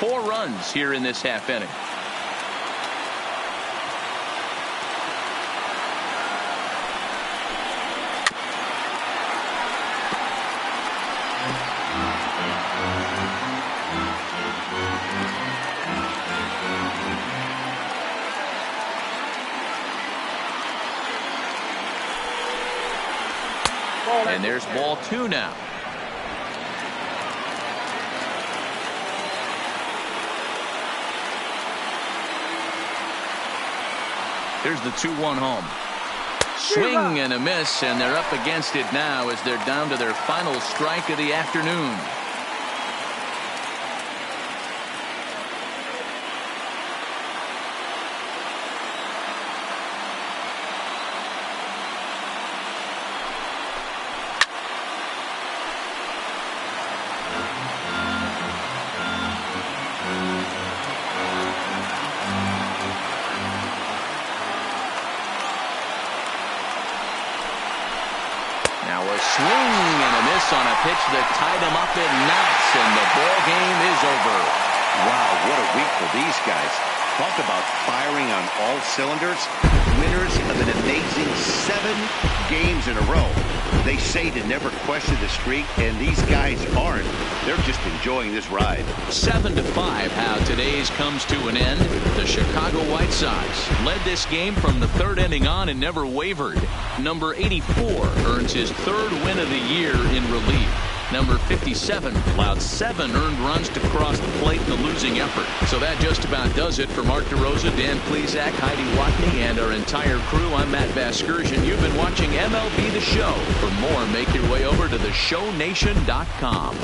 Four runs here in this half inning. And there's ball two now. Here's the 2-1 home. Swing and a miss, and they're up against it now as they're down to their final strike of the afternoon. Swing and a miss on a pitch that tied him up in knots, and the ball game is over. Wow, what a week for these guys. Talk about firing on all cylinders. Winners of an amazing 7 games in a row. They say to never question the streak, and these guys aren't. They're just enjoying this ride. 7-5 how today's comes to an end. The Chicago White Sox led this game from the 3rd inning on and never wavered. Number 84 earns his 3rd win of the year in relief. Number 57 allowed 7 earned runs to cross the plate in the losing effort. So that just about does it. For Mark DeRosa, Dan Plesac, Heidi Watney, and our entire crew, I'm Matt Vasgersian. You've been watching MLB The Show. For more, make your way over to theshownation.com.